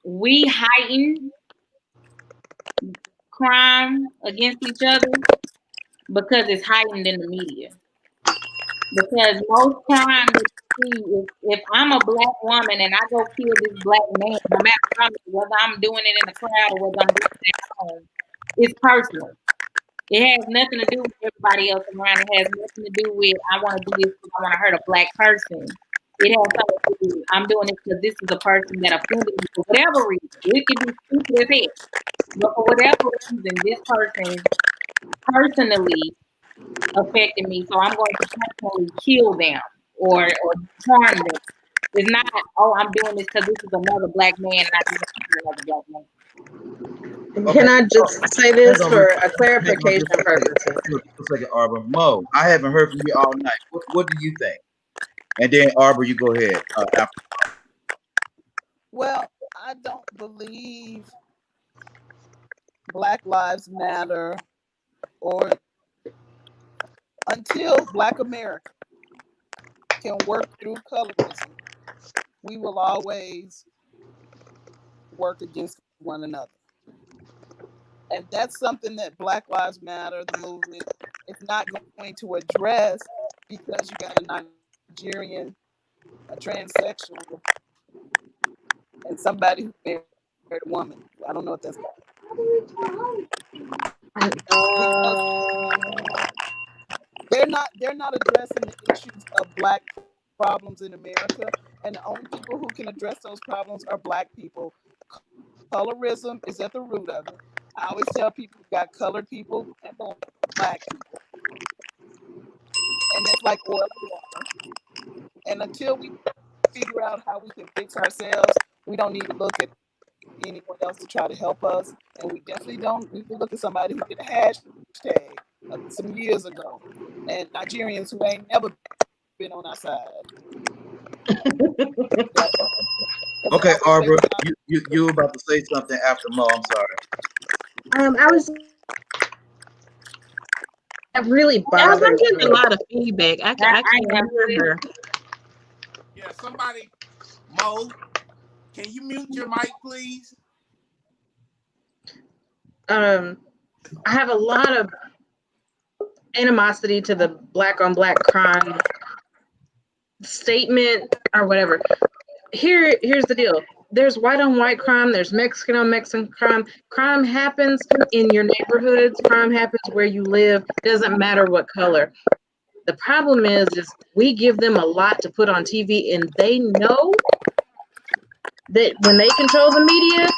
we heighten crime against each other because it's heightened in the media. Because most crime that you see, if I'm a Black woman and I go kill this Black man, no matter whether I'm doing it in the crowd or whether I'm doing it at home, it's personal. It has nothing to do with everybody else around. It has nothing to do with I want to do this because I want to hurt a Black person. It has something to do with I'm doing this because this is a person that offended me for whatever reason. It can be stupid as hell. But for whatever reason, this person personally affected me, so I'm going to personally kill them or harm them. It's not, I'm doing this because this is another Black man and I didn't kill another Black man. Can I just say this for a clarification purposes? Looks like Arbor. Mo, I haven't heard from you all night. What do you think? And then Arbor, you go ahead. Well, I don't believe Black Lives Matter or until Black America can work through colorism, we will always work against one another. And that's something that Black Lives Matter, the movement, is not going to address because you got a Nigerian, a transsexual, and somebody who married a woman. I don't know what that's called. They're not addressing the issues of Black problems in America, and the only people who can address those problems are Black people. Colorism is at the root of it. I always tell people we've got colored people and Black people, and it's like oil and water. And until we figure out how we can fix ourselves, we don't need to look at anyone else to try to help us, and we definitely don't need to look at somebody who did a hashtag some years ago, and Nigerians who ain't never been on our side. Okay, Arbor, you about to say something after Mo. I'm sorry. I was. That really bothers me. I'm getting a lot of feedback. I can't hear her. Yeah, somebody, Mo, can you mute your mic, please? I have a lot of animosity to the Black on Black crime statement or whatever. Here's the deal. There's white on white crime. There's Mexican on Mexican crime. Crime happens in your neighborhoods. Crime happens where you live. Doesn't matter what color. The problem is we give them a lot to put on TV, and they know that when they control the media,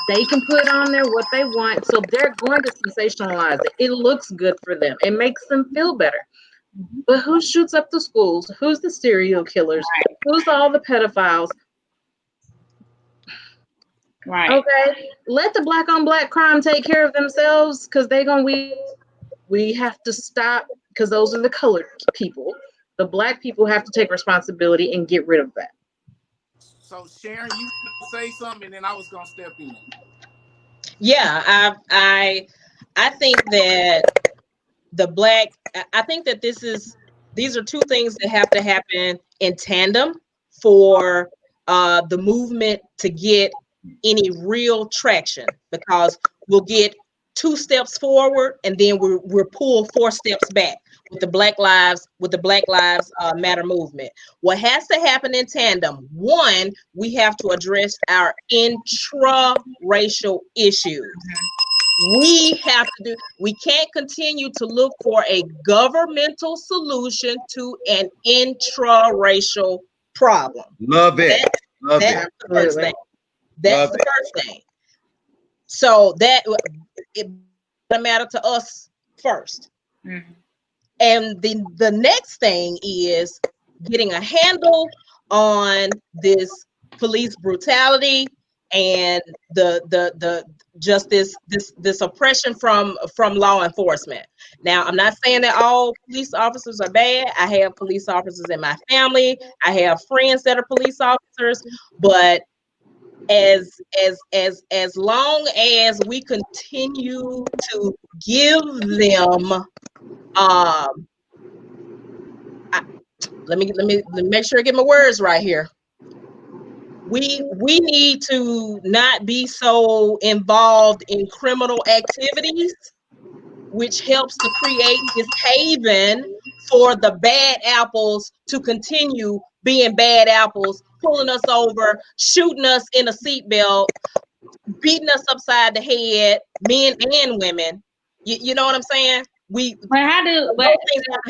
they can put on there what they want. So they're going to sensationalize it. It looks good for them. It makes them feel better. But who shoots up the schools? Who's the serial killers? Who's all the pedophiles? Right. Okay. Let the Black on Black crime take care of themselves, because we have to stop, because those are the colored people. The Black people have to take responsibility and get rid of that. So Sharon, you say something, and then I was gonna step in. Yeah, I think that I think that these are two things that have to happen in tandem for the movement to get any real traction, because we'll get 2 steps forward and then we're pulled 4 steps back with the Black Lives Matter movement. What has to happen in tandem? One, we have to address our intra-racial issues. We can't continue to look for a governmental solution to an intra-racial problem. Love it. That's the first thing. That's the first thing. So that it matter to us first. Mm-hmm. And the next thing is getting a handle on this police brutality and the just this oppression from law enforcement. Now, I'm not saying that all police officers are bad. I have police officers in my family. I have friends that are police officers, but as long as we continue to give them let me make sure I get my words right here. We need to not be so involved in criminal activities, which helps to create this haven for the bad apples to continue being bad apples, pulling us over, shooting us in a seatbelt, beating us upside the head, men and women. You know what I'm saying? Things have to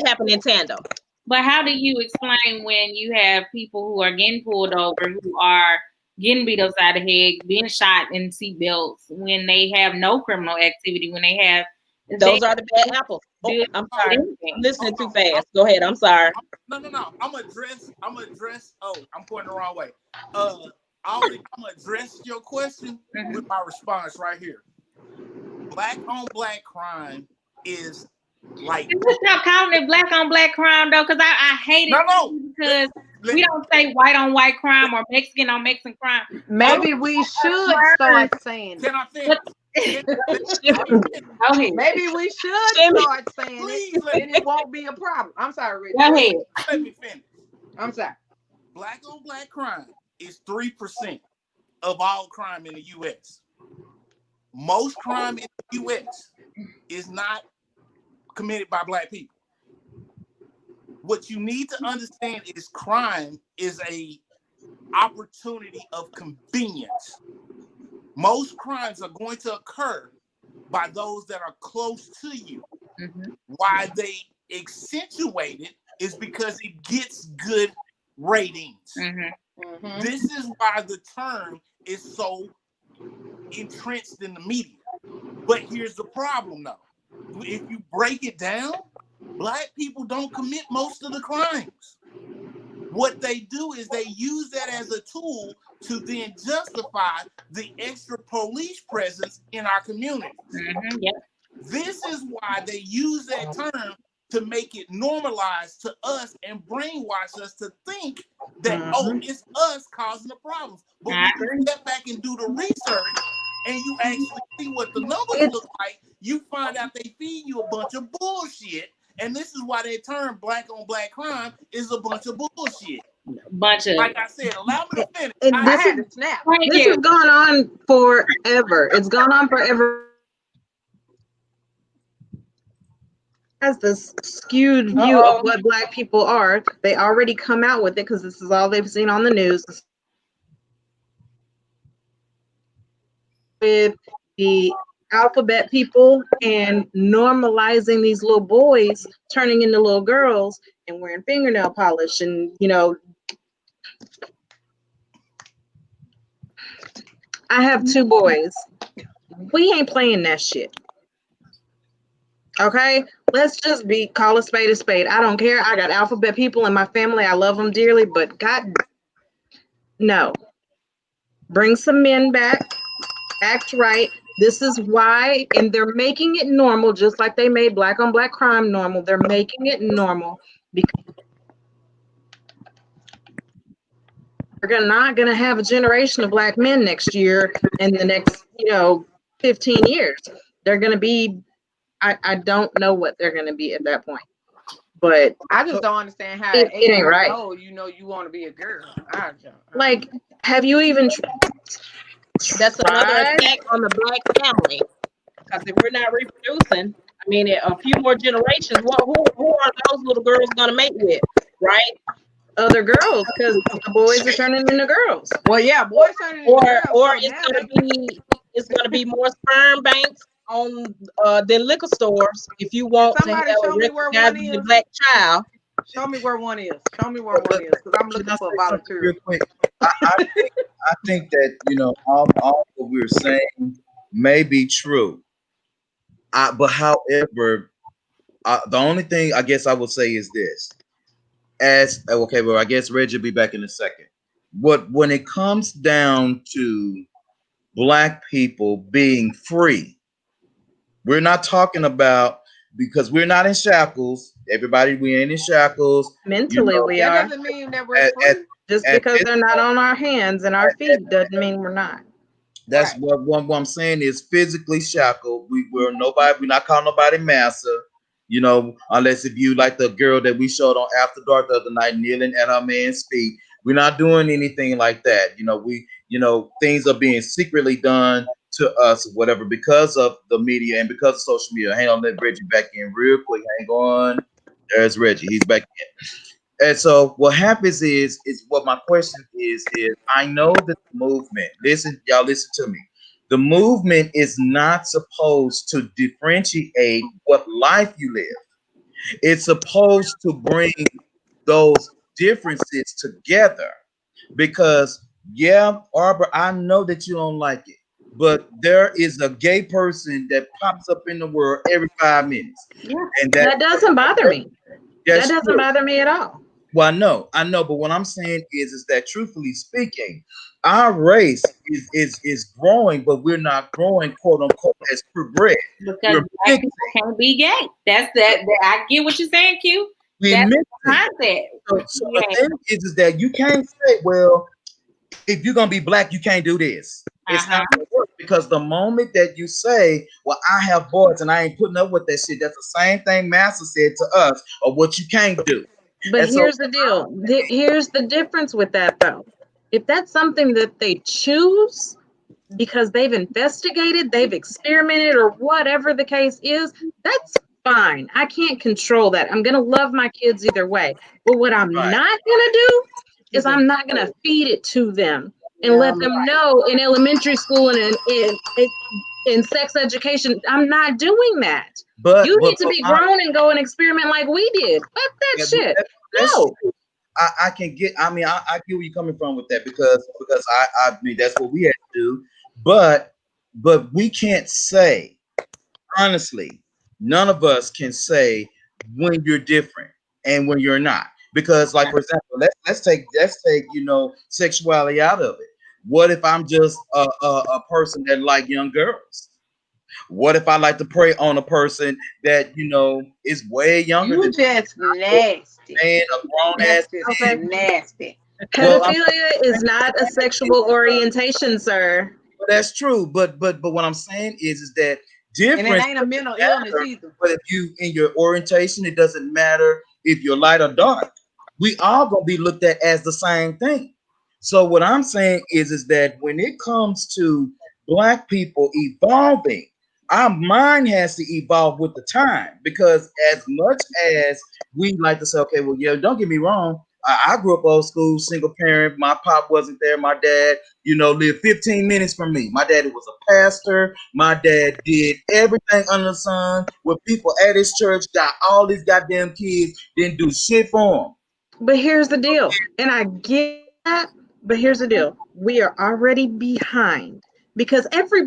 happen in tandem. But how do you explain when you have people who are getting pulled over, who are getting beat upside the head, being shot in seatbelts, when they have no criminal activity, when they have... Those are the bad apples. Oh, I'm sorry. I'm listening too fast. Go ahead. I'm sorry. No. I'm gonna address. Oh, I'm pointing the wrong way. I'm gonna address your question with my response right here. Black on black crime is like... Can we stop calling it black on black crime though? Because I hate it because we don't say white on white crime or Mexican on Mexican crime. Maybe we should start saying. Can I finish? Maybe we should start saying it, and it won't be a problem. I'm sorry, Richard. Go ahead. Let me finish. I'm sorry. Black on black crime is 3% of all crime in the U.S. Most crime in the U.S. is not committed by black people. What you need to understand is crime is a opportunity of convenience. Most crimes are going to occur by those that are close to you. Mm-hmm. Why they accentuate it is because it gets good ratings. Mm-hmm. Mm-hmm. This is why the term is so entrenched in the media. But here's the problem though. If you break it down, black people don't commit most of the crimes. What they do is they use that as a tool to then justify the extra police presence in our communities. Mm-hmm, yep. This is why they use that term to make it normalized to us and brainwash us to think that, oh, it's us causing the problems. But when you step back and do the research and you actually see what the numbers look like, you find out they feed you a bunch of bullshit. And this is why they term black on black crime is a bunch of bullshit. Like I said, allow me to finish. This has gone on forever. It's gone on forever. Has this skewed view of what black people are. They already come out with it because this is all they've seen on the news. With the alphabet people and normalizing these little boys turning into little girls and wearing fingernail polish and, you know, I have 2 boys. We ain't playing that shit. Okay? Let's just call a spade a spade. I don't care. I got alphabet people in my family. I love them dearly, but God, no. Bring some men back. Act right. This is why, and they're making it normal, just like they made black on black crime normal. They're making it normal because we're not going to have a generation of black men next year and the next, 15 years. They're going to be, I don't know what they're going to be at that point. But I just don't understand how it ain't right. You want to be a girl. Like, have you even... That's another attack on the black family. Because if we're not reproducing, I mean, a few more generations, who are those little girls going to mate with, right? Other girls, because the boys are turning into girls. Well, yeah, boys turning into girls. Or it's going to be more sperm banks on the liquor stores if you want to have Somebody show a me where one recognizably is. black child. Show me where one is. Show me where one is, because I'm Can looking I for say something volunteers. real quick? I think that all what we're saying may be true. But however, the only thing I guess I would say is this: okay, well, I guess Reggie will be back in a second. But when it comes down to black people being free, we're not talking about, because we're not in shackles. Everybody, we ain't in shackles. Mentally, we That are. doesn't mean that we're At, free. Just at because this they're not on our hands and our feet doesn't mean we're not. That's Right. what I'm saying is physically shackled. We're nobody. We're not calling nobody massa. Unless if you like the girl that we showed on After Dark the other night, kneeling at our man's feet. We're not doing anything like that. Things are being secretly done to us, whatever, because of the media and because of social media. Hang on, let Reggie back in real quick. Hang on. There's Reggie. He's back in. And so what happens is what my question is I know that the movement, y'all listen to me. The movement is not supposed to differentiate what life you live. It's supposed to bring those differences together. Because yeah, Arbor, I know that you don't like it, but there is a gay person that pops up in the world every 5 minutes. Yeah. And That doesn't bother me. That doesn't true. bother me at all. Well, I know, but what I'm saying is that truthfully speaking, our race is growing, but we're not growing, quote unquote, as purebred. Because We're black mixing. people can't be gay. That's that. I get what you're saying, Q. We're That's mixing. the concept. So the thing is that you can't say, well, if you're gonna be black, you can't do this. It's not gonna work, because the moment that you say, well, I have boys and I ain't putting up with that shit, that's the same thing Master said to us, or what you can't do. But And here's the deal. Here's the difference with that, though. If that's something that they choose because they've investigated, they've experimented, or whatever the case is, that's fine. I can't control that. I'm going to love my kids either way. But what I'm not going to do is I'm not going to feed it to them and let them know in elementary school and in sex education. I'm not doing that. But you need to be grown and go and experiment like we did. Fuck that shit. No. I can get. I mean, I get where you're coming from with that, because I mean that's what we had to do. But we can't say, honestly, none of us can say when you're different and when you're not, because like, for example, let's take sexuality out of it. What if I'm just a person that like young girls? What if I like to prey on a person that is way younger than just nasty. Man, a grown ass nasty. Pedophilia is not a sexual orientation, sir. Well, that's true, but what I'm saying is that difference. And it ain't a mental illness either. But if you in your orientation, it doesn't matter if you're light or dark. We all gonna be looked at as the same thing. So what I'm saying is that when it comes to black people evolving, our mind has to evolve with the time, because as much as we like to say, okay, well, yeah, don't get me wrong. I grew up old school, single parent. My pop wasn't there. My dad, lived 15 minutes from me. My daddy was a pastor. My dad did everything under the sun. With people at his church, got all these goddamn kids, didn't do shit for them. But here's the deal, and I get that, but here's the deal. We are already behind, because every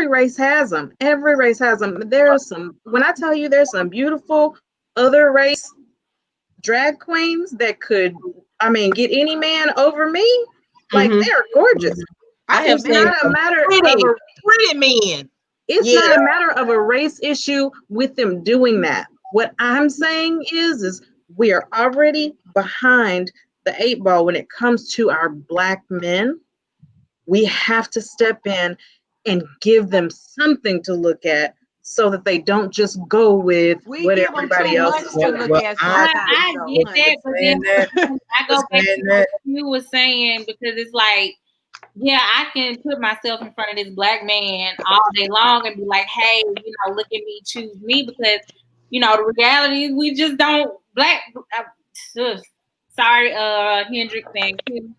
race has them. Every race has them. There's some, when I tell you there's some beautiful other race drag queens that could, get any man over me, like they're gorgeous. I have seen not a matter of pretty men. It's not a matter of a race issue with them doing that. What I'm saying is we are already behind the 8 ball when it comes to our black men. We have to step in and give them something to look at, so that they don't just go with what everybody else is doing. I get that, but then I go back to what you were saying, because it's like, yeah, I can put myself in front of this black man all day long and be like, hey, look at me, choose me, because, the reality is we just don't sorry, Hendrix and Q.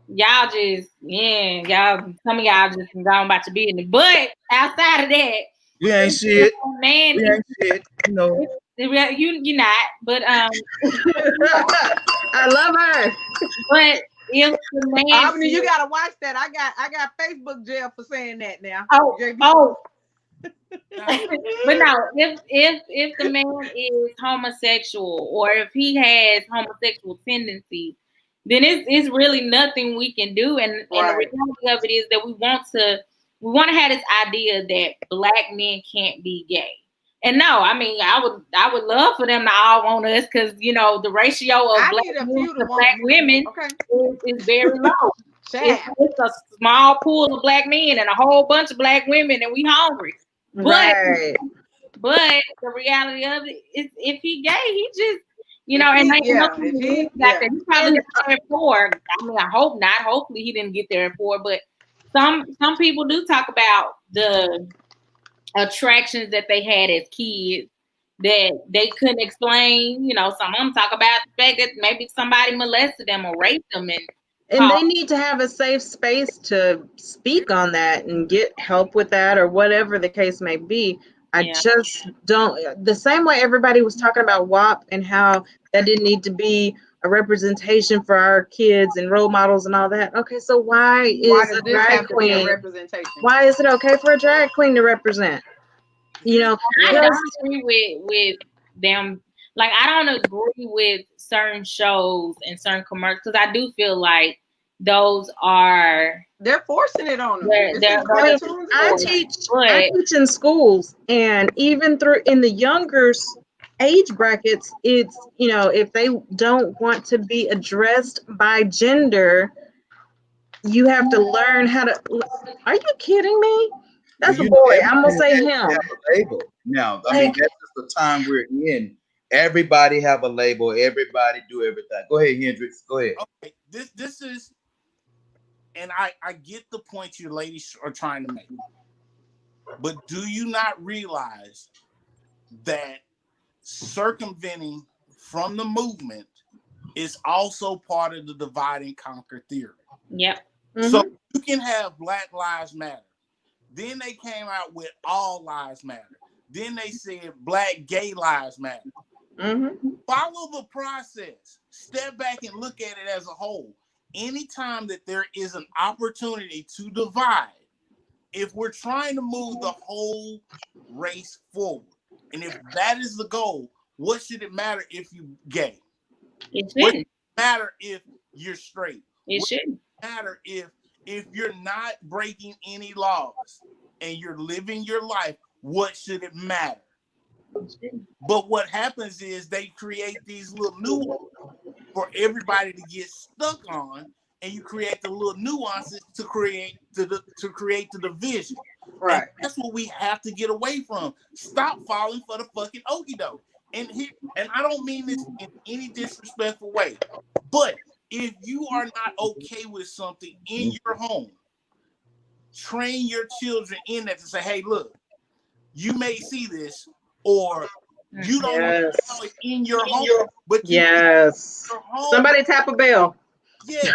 Y'all just, some of y'all just gone about your business. But outside of that, We ain't shit. Man, We ain't shit. You know. You're not, but I love her. but if the man, Albany, you gotta watch that. I got Facebook jail for saying that now. Oh. But no, if the man is homosexual or if he has homosexual tendencies, then it's really nothing we can do. And the reality of it is that we want to have this idea that Black men can't be gay. And no, I mean I would love for them to all want us because the ratio of Black men to Black women is very low. It's a small pool of Black men and a whole bunch of Black women, and we hungry. But the reality of it is, if he gay, he just and he probably got there at 4. I mean, I hope not. Hopefully, he didn't get there at 4. But some people do talk about the attractions that they had as kids that they couldn't explain. Some of them talk about the fact that maybe somebody molested them or raped them, and they need to have a safe space to speak on that and get help with that or whatever the case may be. I just don't, the same way everybody was talking about WAP and how that didn't need to be a representation for our kids and role models and all that. Okay, so why is a drag queen representation? Why is it okay for a drag queen to represent? I don't agree with them. Like, I don't agree with certain shows and certain commercials because I do feel like they're forcing it on them. I teach in schools, and even in the younger age brackets, it's if they don't want to be addressed by gender, you have to learn how to. Are you kidding me? That's a boy. I'm gonna say him. Label. Now, I mean, that's just the time we're in. Everybody have a label. Everybody do everything. Go ahead, Hendrix. Go ahead. Okay, this is, and I get the point you ladies are trying to make, but do you not realize that circumventing from the movement is also part of the divide and conquer theory? Yep. Mm-hmm. So you can have Black Lives Matter. Then they came out with All Lives Matter. Then they said Black Gay Lives Matter. Mm-hmm. Follow the process. Step back and look at it as a whole. Anytime that there is an opportunity to divide, if we're trying to move the whole race forward, and if that is the goal, what should it matter if you're gay? It shouldn't. What should it matter if you're straight? It shouldn't matter if you're not breaking any laws and you're living your life. What should it matter? But what happens is they create these little nuances for everybody to get stuck on, and you create the little nuances to create the division. Right. And that's what we have to get away from. Stop falling for the fucking okie doke. And I don't mean this in any disrespectful way, but if you are not okay with something in your home, train your children in that to say, hey, look, you may see this, or you don't know it in your home, but you your home. Somebody tap a bell. Yes,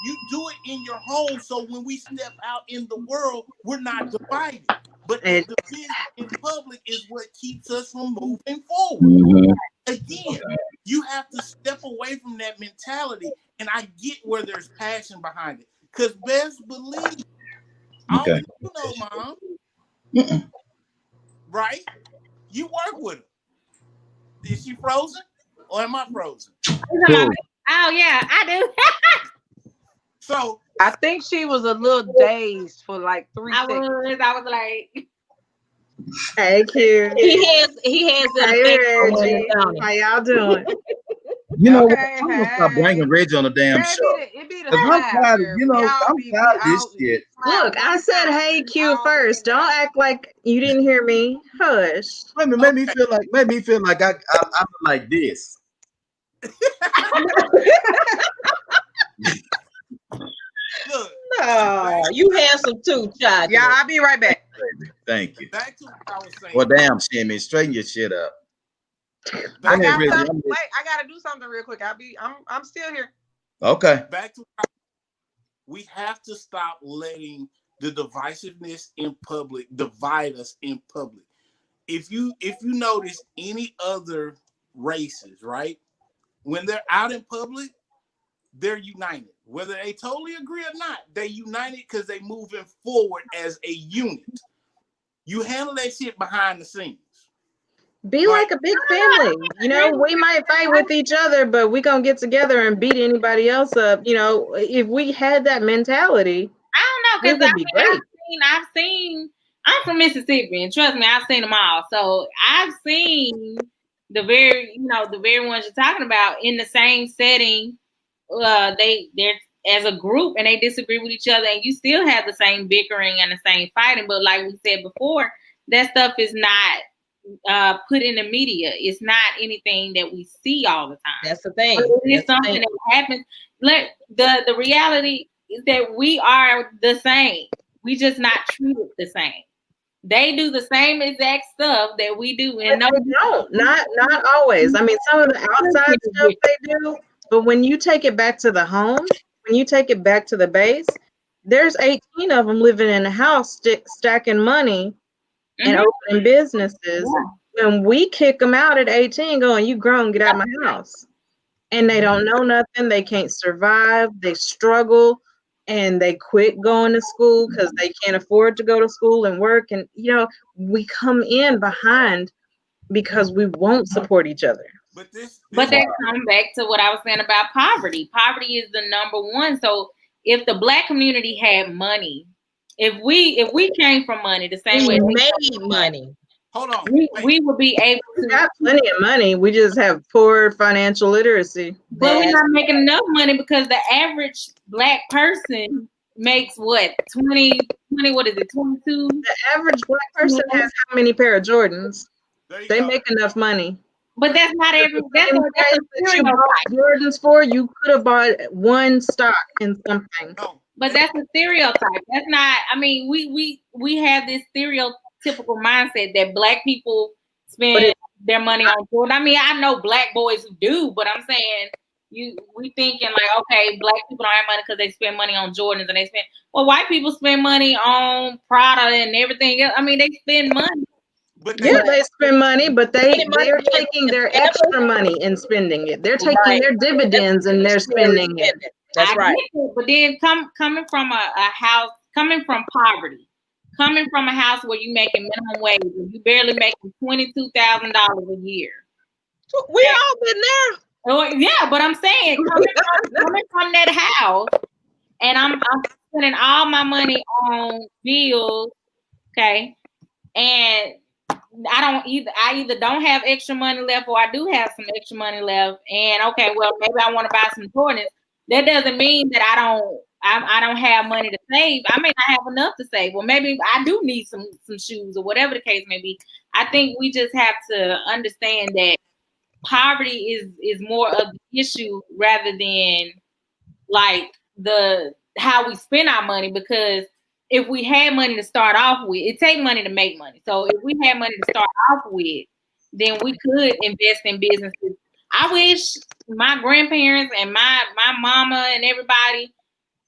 you do it in your home, so when we step out in the world, we're not divided. But the division in public is what keeps us from moving forward. Mm-hmm. Again, you have to step away from that mentality, and I get where there's passion behind it. Because best believe, you know, Mom, right? You work with her. Is she frozen, or am I frozen? Oh yeah, I do. So I think she was a little dazed for like 3 seconds. I was like, "Hey, Q." He has that. Hey, Reggie. How y'all doing? You know what? I'm gonna stop bringing Reggie on the damn show. I'm tired of, I'm tired of this shit. Look, I said, "Hey, Q" first. Don't act like you didn't hear me. Hush. Made me feel like I'm like this. Look, no, you handsome too, child. Yeah, I'll be right back. Thank you. Back to what I was saying. Well, damn, Shimmy, straighten your shit up. I gotta do something real quick. I'm still here. Okay. Back to we have to stop letting the divisiveness in public divide us in public. If you notice any other races, right, when they're out in public, they're united. Whether they totally agree or not, they united because they moving forward as a unit. You handle that shit behind the scenes. Be like a big family. You know, we might fight with each other, but we gonna get together and beat anybody else up. You know, if we had that mentality, I don't know, because I've seen. I'm from Mississippi, and trust me, I've seen them all. So I've seen the very ones you're talking about in the same setting. They're as a group, and they disagree with each other, and you still have the same bickering and the same fighting. But like we said before, that stuff is not put in the media. It's not anything that we see all the time. That's the thing. It's something that happens. The reality is that we are the same. We just not treated the same. They do the same exact stuff that we do, and no, they don't. Not always. I mean, some of the outside stuff they do, but when you take it back to the home, when you take it back to the base, there's 18 of them living in a house, stacking money and opening businesses. When we kick them out at 18, going, "You grown, get out of my house," and they don't know nothing, they can't survive, they struggle. And they quit going to school because they can't afford to go to school and work. And, you know, we come in behind because we won't support each other. But that comes back to what I was saying about poverty. Poverty is the number one. So if the Black community had money, if we came from money the same way we made money. Hold on. We would be able to. We got plenty of money. We just have poor financial literacy. But we're not making enough money because the average Black person makes what? 20, what is it, 22? The average Black person has how many pair of Jordans? They make enough money. But that's not every. That's what you bought Jordans for. You could have bought one stock in something. But that's a stereotype. That's not. I mean, we have this stereotypical mindset that Black people spend their money on Jordan. I mean, I know Black boys who do, but I'm saying we thinking like, okay, Black people don't have money because they spend money on Jordans, and they spend. Well, white people spend money on Prada and everything else. I mean, they spend money. They spend money, but they're taking their extra money and spending it. They're taking their dividends and they're spending it. That's right. But then coming from a house, coming from poverty, coming from a house where you making minimum wage, and you barely making $22,000 a year. We all been there. Oh yeah, but I'm saying coming from that house, and I'm spending all my money on bills, okay, and I either don't have extra money left or I do have some extra money left, and okay, well maybe I want to buy some Jordans. That doesn't mean that I don't have money to save. I may not have enough to save. Well, maybe I do need some shoes or whatever the case may be. I think we just have to understand that poverty is more of the issue rather than like how we spend our money, because if we had money to start off with, it takes money to make money. So if we had money to start off with, then we could invest in businesses. I wish my grandparents and my mama and everybody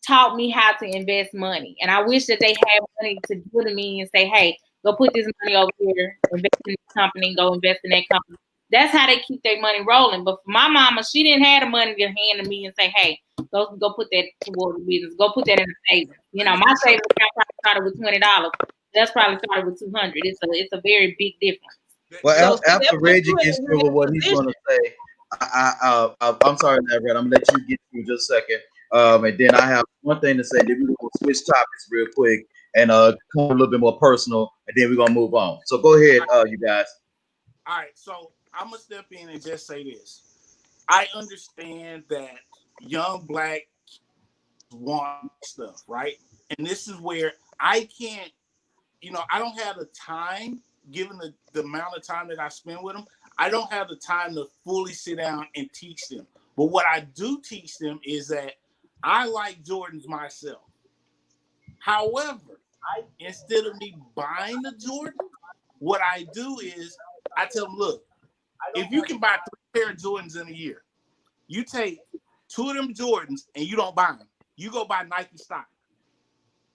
taught me how to invest money. And I wish that they had money to give to me and say, hey, go put this money over here, invest in this company, go invest in that company. That's how they keep their money rolling. But for my mama, she didn't have the money to hand to me and say, hey, go put that toward the business. Go put that in the savings. You know, my savings account probably started with $20. That's probably started with $200. It's a very big difference. Well, after Reggie gets through with what he's going to say, I'm sorry, Red. I'm going to let you get through just a second. And then I have one thing to say. Then we're going to switch topics real quick and come a little bit more personal, and then we're going to move on. So go ahead, you guys. All right, so I'm going to step in and just say this. I understand that young Black want stuff, right? And this is where I can't, I don't have the time, given the amount of time that I spend with them, I don't have the time to fully sit down and teach them. But what I do teach them is that I like Jordans myself. However, instead of me buying the Jordan, what I do is I tell them, look, if you can buy 3 pair of Jordans in a year, you take 2 of them Jordans and you don't buy them. You go buy Nike stock.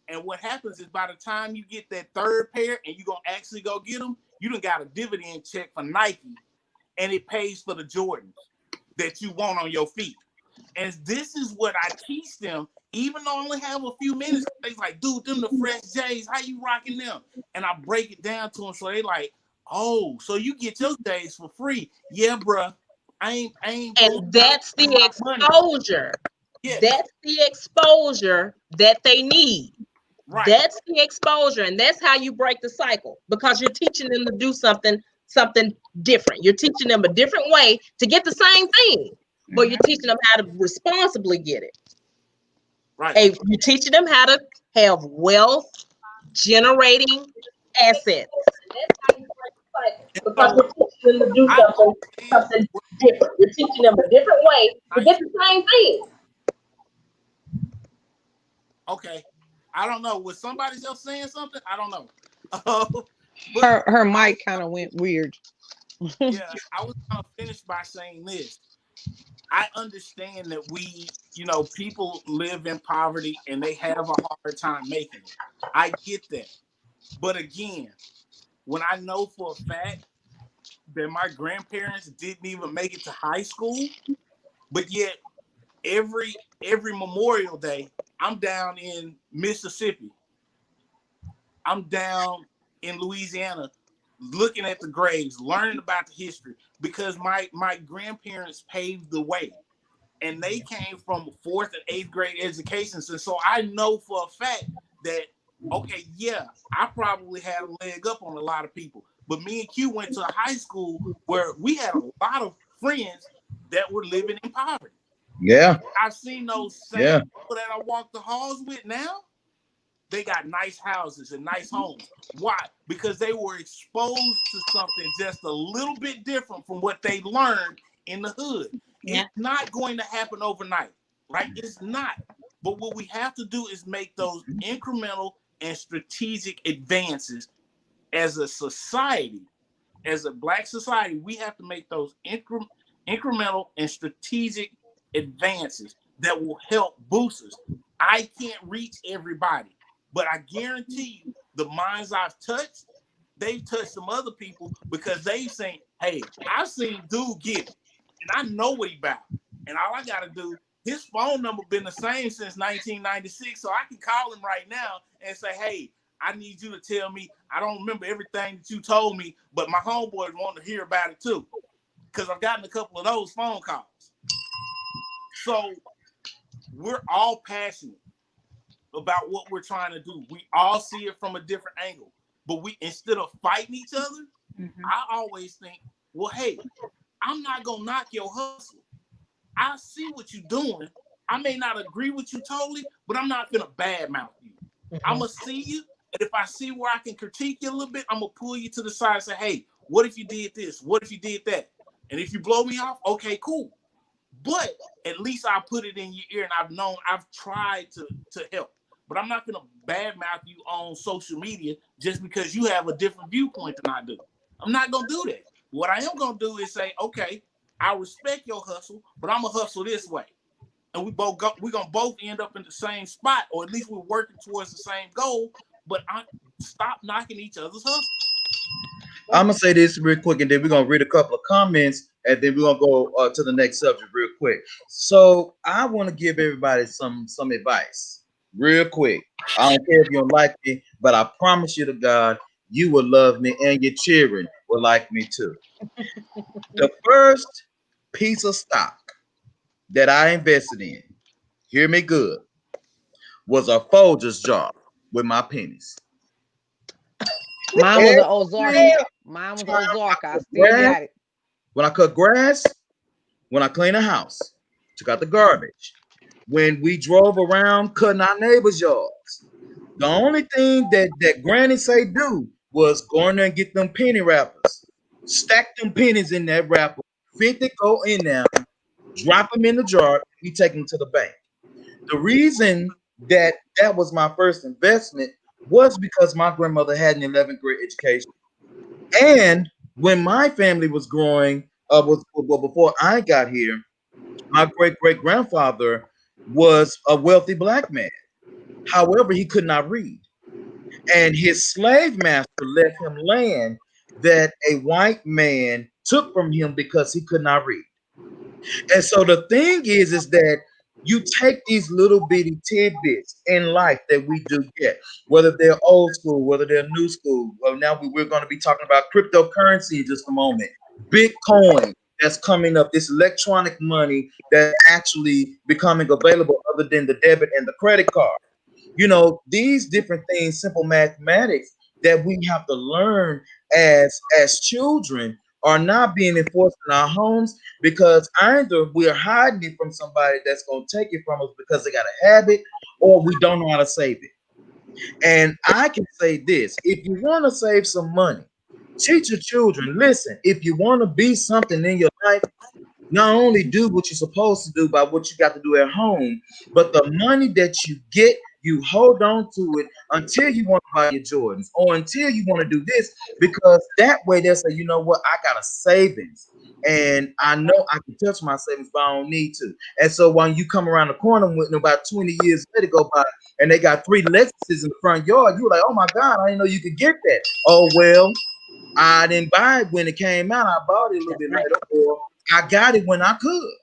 And what happens is by the time you get that third pair and you're going to actually go get them, you done got a dividend check for Nike, and it pays for the Jordans that you want on your feet. And this is what I teach them, even though I only have a few minutes. They like, dude, them the fresh J's. How you rocking them? And I break it down to them, so they like, oh, so you get your J's for free? Yeah, bruh. I ain't. And that's the exposure. Yeah. That's the exposure that they need. Right. That's the exposure, and that's how you break the cycle, because you're teaching them to do something different. You're teaching them a different way to get the same thing, but you're teaching them how to responsibly get it. Right. And you're teaching them how to have wealth generating assets. Because you're teaching them to do something different. You're teaching them a different way to get the same thing. Okay. I don't know. Was somebody else saying something? I don't know. Her mic kind of went weird. Yeah, I was going to finish by saying this. I understand that people live in poverty and they have a hard time making it. I get that. But again, when I know for a fact that my grandparents didn't even make it to high school, but yet every Memorial Day, I'm down in Mississippi. I'm down in Louisiana looking at the graves, learning about the history, because my grandparents paved the way. And they came from 4th and 8th grade educations. And so I know for a fact that, okay, yeah, I probably had a leg up on a lot of people. But me and Q went to a high school where we had a lot of friends that were living in poverty. Yeah. I've seen those same people that I walk the halls with now. They got nice houses and nice homes. Why? Because they were exposed to something just a little bit different from what they learned in the hood. Yeah. It's not going to happen overnight, right? It's not. But what we have to do is make those incremental and strategic advances as a society, as a Black society. We have to make those incremental and strategic advances that will help boost us. I can't reach everybody, but I guarantee you the minds I've touched, they've touched some other people, because they've seen, hey, I've seen dude get it, and I know what he about. And all I got to do, his phone number been the same since 1996, so I can call him right now and say, hey, I need you to tell me, I don't remember everything that you told me, but my homeboys want to hear about it too, because I've gotten a couple of those phone calls. So we're all passionate about what we're trying to do. We all see it from a different angle, but we, instead of fighting each other, I always think, well, hey, I'm not going to knock your hustle. I see what you're doing. I may not agree with you totally, but I'm not going to badmouth you. I'm going to see you, and if I see where I can critique you a little bit, I'm going to pull you to the side and say, hey, what if you did this? What if you did that? And if you blow me off, okay, cool. But at least I put it in your ear, and I've tried to help. But I'm not going to badmouth you on social media just because you have a different viewpoint than I do. I'm not going to do that. What I am going to do is say, okay, I respect your hustle, but I'm going to hustle this way. And we're going to both end up in the same spot, or at least we're working towards the same goal, but stop knocking each other's hustle. I'm going to say this real quick, and then we're going to read a couple of comments, and then we're going to go to the next subject real quick. So I want to give everybody some advice real quick. I don't care if you don't like me, but I promise you to God, you will love me, and your children will like me too. The first piece of stock that I invested in, hear me good, was a Folgers jar with my pennies. Mine was an Ozark. Mine was Ozark. I still got it. When I cut grass, when I clean a house, took out the garbage, when we drove around cutting our neighbors' yards, the only thing that Granny say do was go in there and get them penny wrappers, stack them pennies in that wrapper, 50 go in there, drop them in the jar, we take them to the bank. The reason that was my first investment was because my grandmother had an 11th grade education. And when my family was growing, before I got here, my great-great-grandfather was a wealthy Black man. However, he could not read. And his slave master let him land that a white man took from him because he could not read. And so the thing is that you take these little bitty tidbits in life that we do get, whether they're old school, whether they're new school. Well, now we're going to be talking about cryptocurrency in just a moment. Bitcoin that's coming up, this electronic money that's actually becoming available other than the debit and the credit card. You know, these different things, simple mathematics that we have to learn as children are not being enforced in our homes because either we're hiding it from somebody that's going to take it from us because they got a habit or we don't know how to save it. And I can say this, if you want to save some money, teach your children, listen, if you want to be something in your life, not only do what you're supposed to do by what you got to do at home, but the money that you get, you hold on to it until you want to buy your Jordans or until you want to do this, because that way they'll say, you know what, I got a savings and I know I can touch my savings, but I don't need to. And so when you come around the corner with about 20 years later go by and they got 3 Lexuses in the front yard, you're like, oh my God, I didn't know you could get that. Oh, well, I didn't buy it when it came out. I bought it a little bit later, or I got it when I could.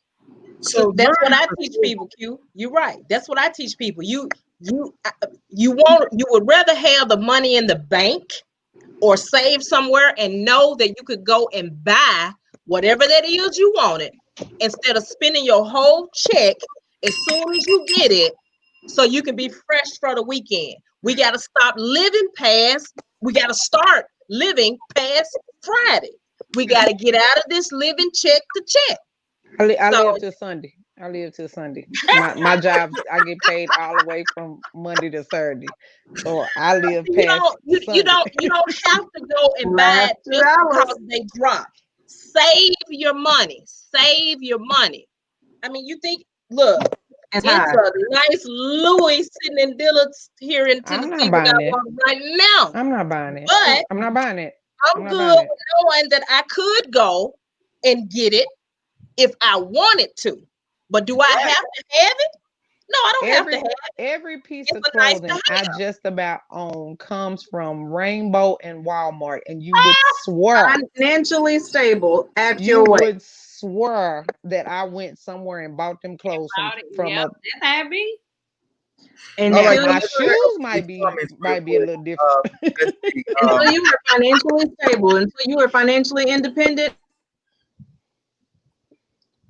So that's what I teach people, Q. You're right. That's what I teach people. You would rather have the money in the bank or save somewhere and know that you could go and buy whatever that is you wanted instead of spending your whole check as soon as you get it so you can be fresh for the weekend. We got to stop living past. We got to start living past Friday. We got to get out of this living check to check. I live till Sunday. I live till Sunday. My job, I get paid all the way from Monday to Saturday. So I live past Sunday. You don't have to go and buy it just because they drop. Save your money. Save your money. I mean, you think, look, it's a nice Louis sitting in Dillard's here in Tennessee right now. I'm not buying it. But I'm not buying it. I'm good with knowing that I could go and get it if I wanted to. But do I have to have it? No, I don't have to have it. Every piece of clothing I just about own comes from Rainbow and Walmart, and you would swear financially stable at you your way. would swear that I went somewhere and bought them clothes from a. That's happy. And my shoes might be a little different. Until you are financially stable, until you are financially independent,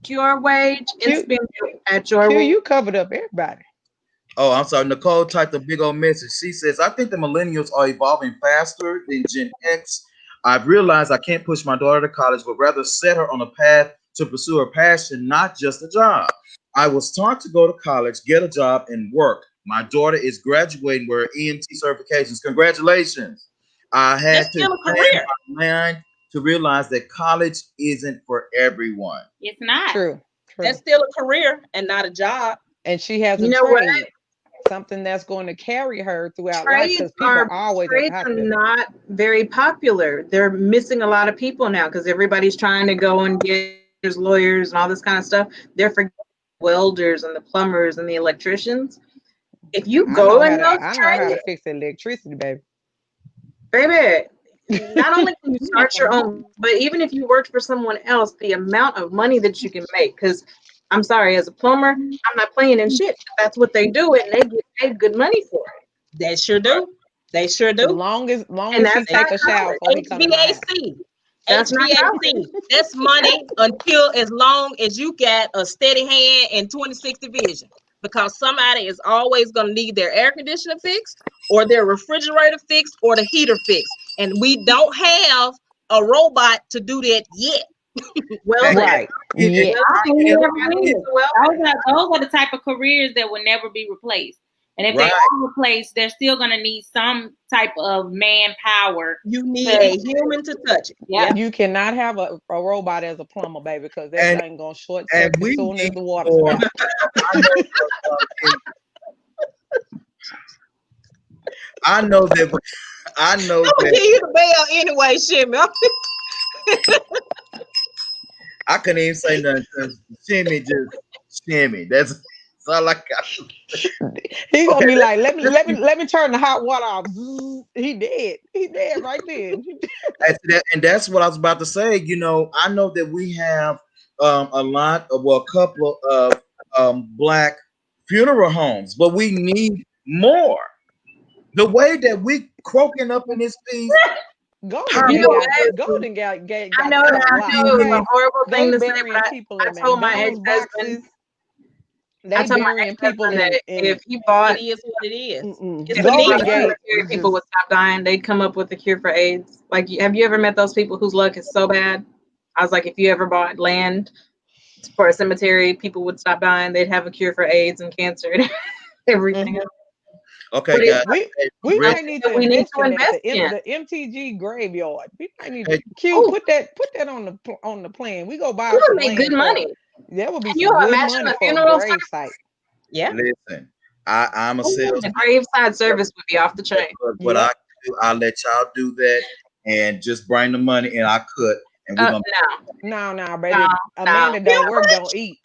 your wage and spend at your way. You covered up everybody. Oh, I'm sorry. Nicole typed a big old message. She says, I think the millennials are evolving faster than Gen X. I've realized I can't push my daughter to college, but rather set her on a path to pursue her passion, not just a job. I was taught to go to college, get a job, and work. My daughter is graduating with her EMT certifications. Congratulations. I had to plan my mind to realize that college isn't for everyone. It's not. True. That's still a career and not a job. And she has a trade, something that's going to carry her throughout life, because people always trades are not very popular. They're missing a lot of people now because everybody's trying to go and get lawyers and all this kind of stuff. They're forgetting welders and the plumbers and the electricians. If you go in those trades, I know how to fix electricity, baby. Not only can you start your own, but even if you worked for someone else, the amount of money that you can make, because I'm sorry, as a plumber, I'm not playing in shit. That's what they do, and they get paid good money for it. They sure do. They sure do. As long as he take a shower before he comes HVAC. HVAC. That's money until as long as you got a steady hand in 26 division. Because somebody is always going to need their air conditioner fixed or their refrigerator fixed or the heater fixed. And we don't have a robot to do that yet. Those are the type of careers that will never be replaced. And if they are replaced, they're still going to need some type of manpower. You need a human to touch it. Yeah. You cannot have a robot as a plumber, baby, because that thing going to short circuit as soon as the water. I know that. I'm gonna give you the bell anyway, Shimmy. I couldn't even say nothing. Shimmy just Shimmy. That's So like, He gonna be like, let me turn the hot water off. He dead. He dead right then. and that's what I was about to say. You know, I know that we have a lot of, well, a couple of black funeral homes, but we need more. The way that we croaking up in this piece. I know that. I know it was a horrible thing to say, but I told my ex-husband. I told my ex-husband that if he bought, it is what it is. If people would stop dying, they'd come up with a cure for AIDS. Like, have you ever met those people whose luck is so bad? I was like, if you ever bought land for a cemetery, people would stop dying. They'd have a cure for AIDS and cancer and everything else. Okay, guys. We might need to invest in the MTG graveyard. We might need to put that on the plan. We go buy some land. Good money. That would be Can you imagine a funeral grave site. Yeah. Listen, I'm a salesman. The graveside service would be off the chain. What I do, I'll let y'all do that and just bring the money and I cut. And we're gonna no, baby. Amanda don't work, don't eat.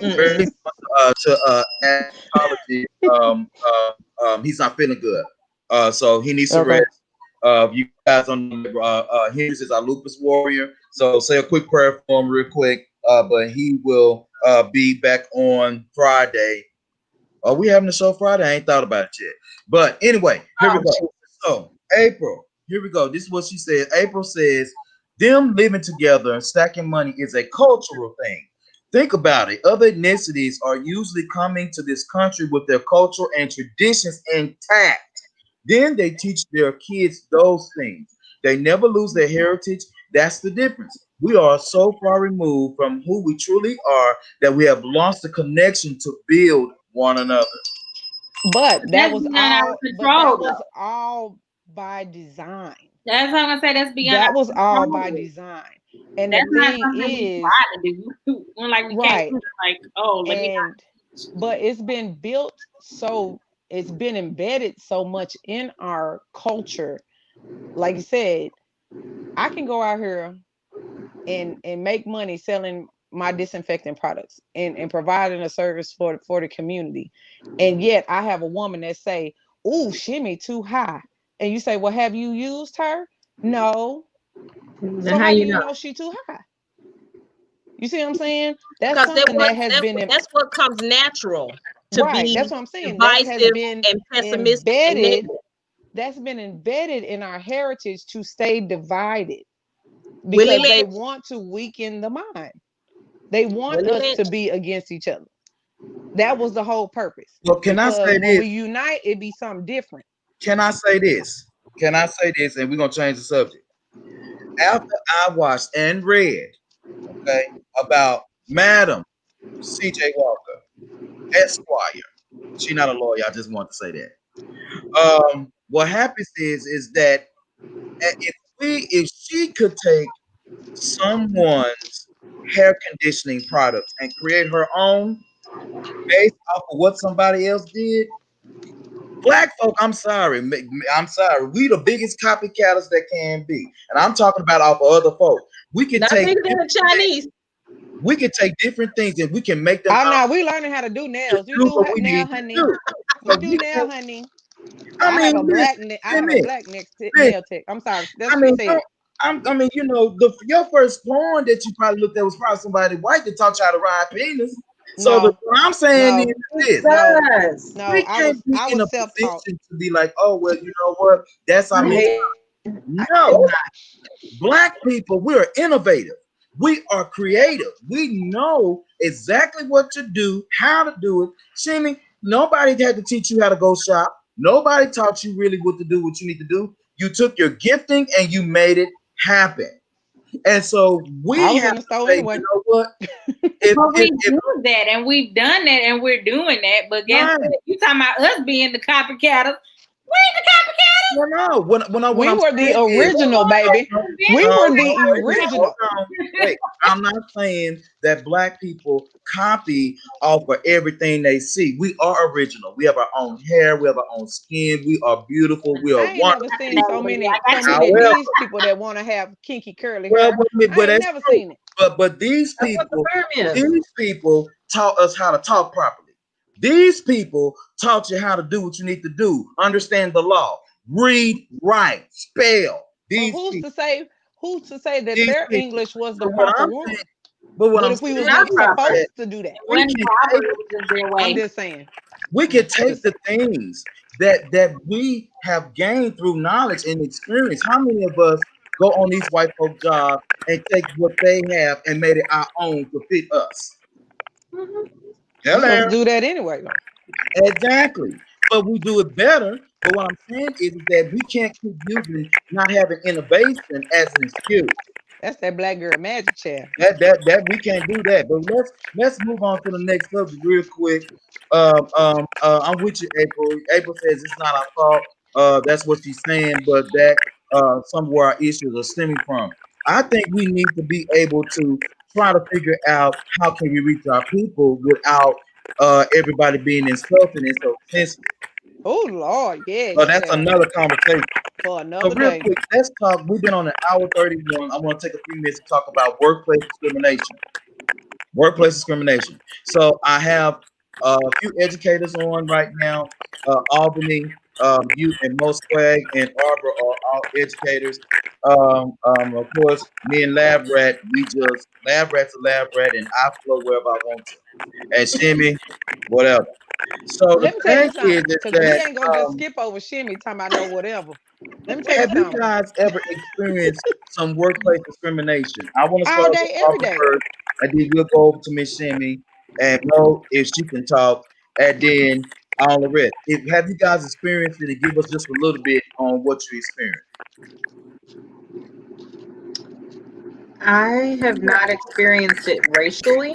To apology. He's not feeling good. So he needs to rest. You guys on Henry is our lupus warrior. So say a quick prayer for him real quick. But he will be back on Friday. Are we having a show Friday? I ain't thought about it yet. But anyway, here we go. So April, here we go. This is what she said. April says, them living together and stacking money is a cultural thing. Think about it. Other ethnicities are usually coming to this country with their culture and traditions intact. Then they teach their kids those things. They never lose their heritage. That's the difference. We are so far removed from who we truly are that we have lost the connection to build one another. But that was all by design. That's what I'm gonna say. That's beyond. That was all by design. And that's the thing is, like we can't like, oh, let me. But it's been built so it's been embedded so much in our culture. Like you said, I can go out here and make money selling my disinfectant products and providing a service for the community. And yet I have a woman that say, "Ooh, shimmy too high." And you say, "Well, have you used her?" No. So how do you know she too high? You see what I'm saying? That's something that has been that's what comes natural to be. That's what I'm saying. That has been and pessimistic embedded. That's been embedded in our heritage to stay divided because they want to weaken the mind. They want us to be against each other. That was the whole purpose. Well, can I say this? When we unite, it'd be something different. Can I say this? And we're gonna change the subject. After I watched and read, about Madam C.J. Walker, Esquire. She's not a lawyer. I just want to say that. What happens is that if she could take someone's hair conditioning products and create her own based off of what somebody else did, black folk, I'm sorry. We the biggest copycatters that can be, and I'm talking about off of other folk. We can take the Chinese. We can take different things and we can make them. Oh no, we learning how to do nails. You do nail, honey. We do nail, honey. I have a black nail tech. I'm sorry. That's what you said. Your first porn that you probably looked at was probably somebody white that taught you how to ride penis. So what I'm saying is this. We can't be in a position to be like, oh, well, you know what? That's our No. Black people, we are innovative. We are creative. We know exactly what to do, how to do it. Shimmy, nobody had to teach you how to go shop. Nobody taught you really what to do, what you need to do. You took your gifting and you made it happen. And so we have to say, you know what? We do that, and we've done that, and we're doing that. But guess what? You talking about us being the copycatters? We ain't the copycatters. No, we were the original, baby. We were the original. Wait, I'm not saying that black people copy off of everything they see. We are original. We have our own hair. We have our own skin. We are beautiful. We are wonderful. I ain't never seen so many these people that want to have kinky curly hair. I ain't never seen it. But these people taught us how to talk properly. These people taught you how to do what you need to do, understand the law, read, write, spell. But These who's people, to say that these their people. English was the But what proper I'm one? saying, but what But I'm if we was saying Not not is proper. that supposed to do that, It we wasn't can proper. take It was just their I'm way. just saying. we can take Just the things that we have gained through knowledge and experience. How many of us go on these white folk jobs and take what they have and made it our own to fit us? we Hello. supposed to do that anyway, though. Exactly. But we do it better. But what I'm saying is that we can't keep using not having innovation as an excuse. That's that black girl magic chair. That we can't do that. But let's move on to the next subject real quick. I'm with you, April. April says it's not our fault. That's what she's saying, but that somewhere our issues are stemming from. I think we need to be able to try to figure out how can we reach our people without everybody being insulted and so sensitive. Oh Lord, yes, But that's child. another conversation. For So another real day. quick, let's talk. We've been on an hour 31. I want to take a few minutes to talk about workplace discrimination. Workplace discrimination. So I have a few educators on right now. Albany, you and Moswag and Arbor are all educators. Of course, me and Lab Rat, we just Lab Rat's a Lab Rat, and I flow wherever I want to. And Shimmy, whatever. So the Let me tell thing you something, is because we that ain't gonna just skip over Shimmy talking about no whatever. Let me tell you have you something. guys ever experienced some workplace discrimination? I want to start All with day, every Arbor day. first, and then we'll go over to Miss Shimmy and Mo if she can talk, and then all the rest. Have you guys experienced it? And give us just a little bit on what you experienced. I have not experienced it racially,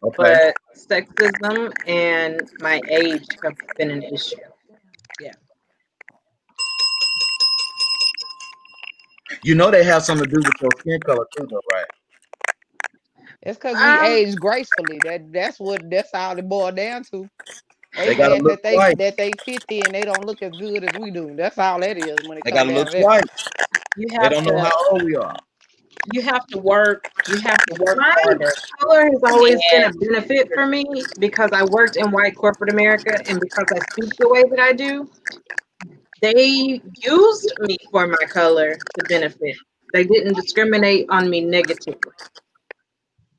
Okay. but sexism and my age have been an issue. Yeah. You know they have something to do with your skin color too, though, right? It's because we Um, age gracefully. That's all it boiled down to. They They gotta mad look that they white. that they 50 and they don't look as good as we do. That's all that is when it They comes gotta down look to that. white. You They have don't know to how old we are. you have to work. You have to work my harder. color has always been And a benefit for me because I worked in white corporate America and because I speak the way that I do, they used me for my color to benefit. They didn't discriminate on me negatively.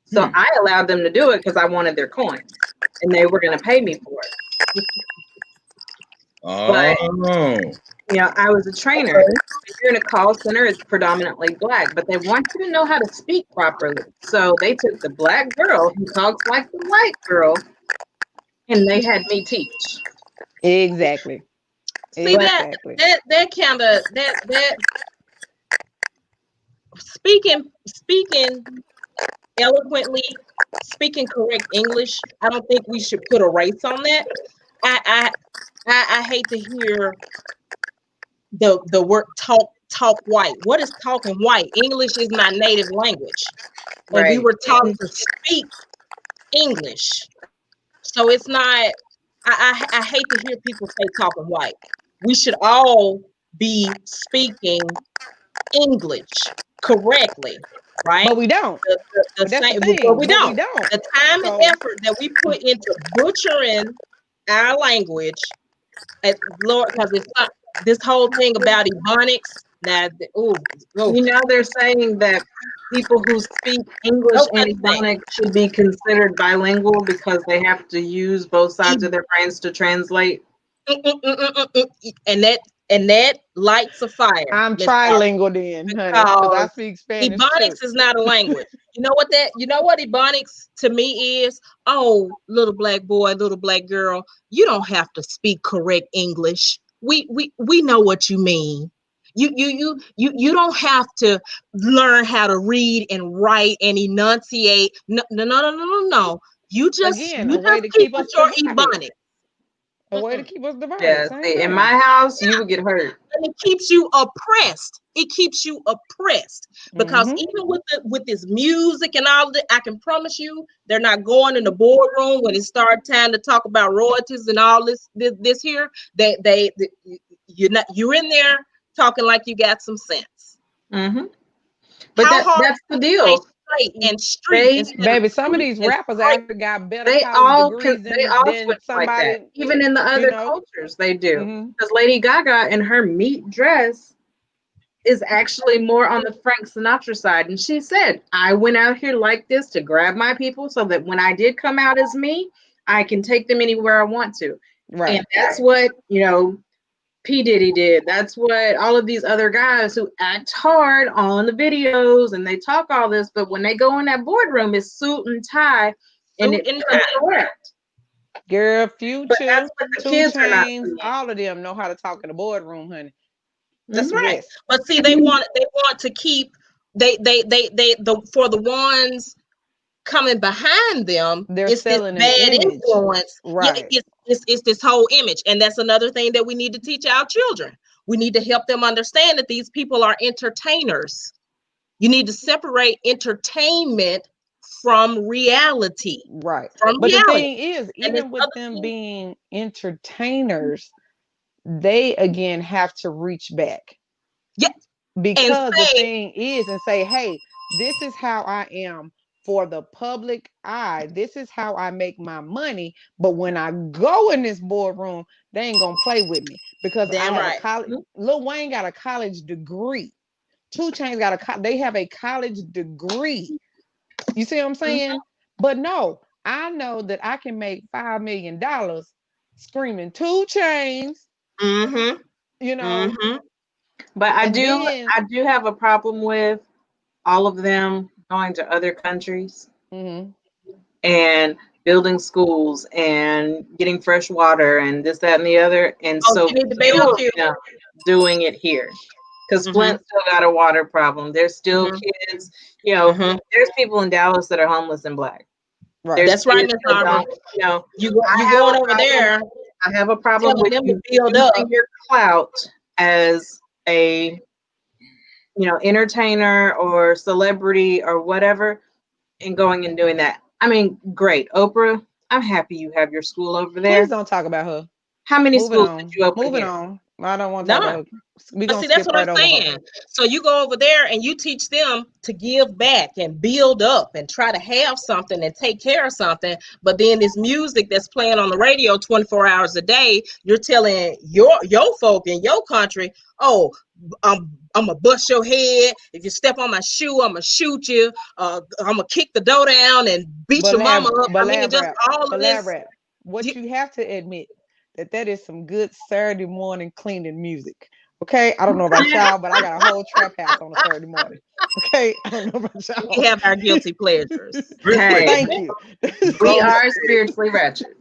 So I allowed them to do it because I wanted their coins and they were going to pay me for it. But, Oh. I was a trainer. Okay. If you're in a call center, it's predominantly black, but they want you to know how to speak properly. So they took the black girl who talks like the white girl and they had me teach. Exactly. see that Exactly. that kind of that speaking eloquently, speaking correct English. I don't think we should put a race on that. I I I hate to hear the word talk white. What is talking white? English is my native language, and we Right. were taught And to speak English. So it's not. I hate to hear people say talking white. We should all be speaking English correctly, right? But we don't. The But that's the same, but thing. we But we don't. don't. The time and So effort that we put into butchering our language, at Lord, because it's not this whole thing about ebonics. Now, oh, they're saying that people who speak English don't and touch that. Ebonics should be considered bilingual because they have to use both sides of their brains to translate. And that lights a fire, I'm Miss Barbara, trilingual then, honey, because I because speak Spanish too. Ebonics is not a language. You know what Ebonics to me is? Oh, little black boy, little black girl, you don't have to speak correct English. We know what you mean. You don't have to learn how to read and write and enunciate. No. Again, You a way just to keep keep with us your divided. Ebonics. A way to keep us divided. Yeah, Same see, in thing. my house, you would get hurt. And it keeps you oppressed. It keeps you oppressed because Mm-hmm. even with this music and all that, I can promise you they're not going in the boardroom when it start time to talk about royalties and all this here. You're in there talking like you got some sense. Mm-hmm. But How hard that's the deal. Right, and street. Baby, some of these rappers out here got better They college all degrees they all than switch like somebody. that. Even in the other cultures, they do. Because Lady Gaga in her meat dress is actually more on the Frank Sinatra side. And she said, I went out here like this to grab my people so that when I did come out as me, I can take them anywhere I want to. Right. And that's what, P. Diddy did. That's what all of these other guys who act hard on the videos and they talk all this, but when they go in that boardroom, it's suit and tie and it's correct. Girl, Future, but that's what the 2 kids are not Chainz, all of them know how to talk in the boardroom, honey. That's right. But see, they want to keep for the ones coming behind them, they're it's selling this bad influence. Right. Yeah, it's this whole image. And that's another thing that we need to teach our children. We need to help them understand that these people are entertainers. You need to separate entertainment from reality. Right. From but reality. The thing is, even with them being entertainers, they again have to reach back. Yeah. Because the thing is, and say, hey, this is how I am for the public eye. This is how I make my money. But when I go in this boardroom, they ain't gonna play with me because I have a college. Lil Wayne got a college degree. 2 Chainz they have a college degree. You see what I'm saying? But no, I know that I can make $5 million screaming 2 Chainz. You know. But I do have a problem with all of them going to other countries and building schools and getting fresh water and this, that, and the other. And so doing it here. Because Flint still got a water problem. There's still kids, there's people in Dallas that are homeless and Black. Right. That's right, Miss Barbara. You going over there. I have a problem with you using your clout as a entertainer or celebrity or whatever and going and doing that. I mean, great. Oprah, I'm happy you have your school over there. Please don't talk about her. How many schools did you open Moving here? on. I don't want to talk about her. But see, that's what I'm saying. So you go over there and you teach them to give back and build up and try to have something and take care of something. But then this music that's playing on the radio 24 hours a day, you're telling your folk in your country, oh, I'm gonna bust your head. If you step on my shoe, I'm gonna shoot you. I'm gonna kick the door down and beat your mama up. I mean, just all of this. What you have to admit that is some good Saturday morning cleaning music. Okay, I don't know about y'all, but I got a whole trap house on a Saturday morning. Okay, I don't know about y'all. We have our guilty pleasures. Hey, thank you. We are spiritually wretched.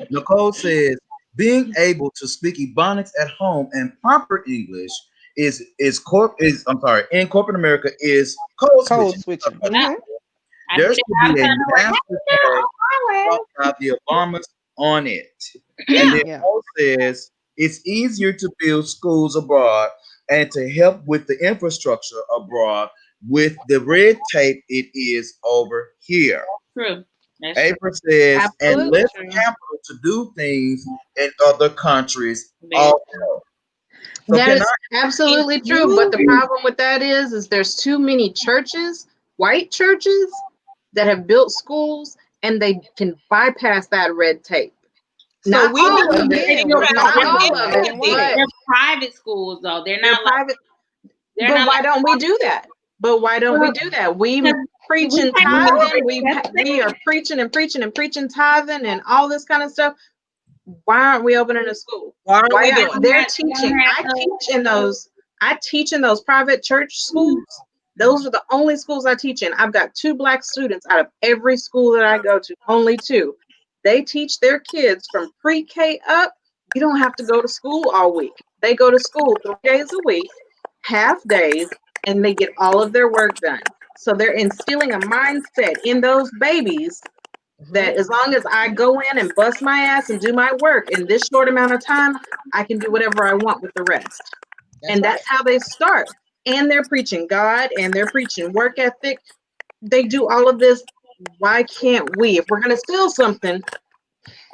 Nicole says being able to speak Ebonics at home and proper English in corporate America is code switching. There should be a master tag about the Obamas on it. And then Paul says it's easier to build schools abroad and to help with the infrastructure abroad with the red tape it is over here. True. April says, and less capital to do things in other countries also. So that is absolutely true. But the problem with that is there's too many churches, white churches, that have built schools and they can bypass that red tape. So not we all of it. it. Not all of it. They're private schools, though. They're not private. They're but not why don't we do that? But why don't we do that? We preaching tithing. We are preaching and preaching and preaching tithing and all this kind of stuff. Why aren't we opening a school? Why aren't we doing? They're teaching. I teach in those private church schools. Those are the only schools I teach in. I've got 2 Black students out of every school that I go to. Only 2. They teach their kids from pre-K up. You don't have to go to school all week. They go to school 3 days a week, half days, and they get all of their work done. So they're instilling a mindset in those babies that as long as I go in and bust my ass and do my work in this short amount of time, I can do whatever I want with the rest. That's how they start. And they're preaching God and they're preaching work ethic. They do all of this. Why can't we? If we're going to steal something.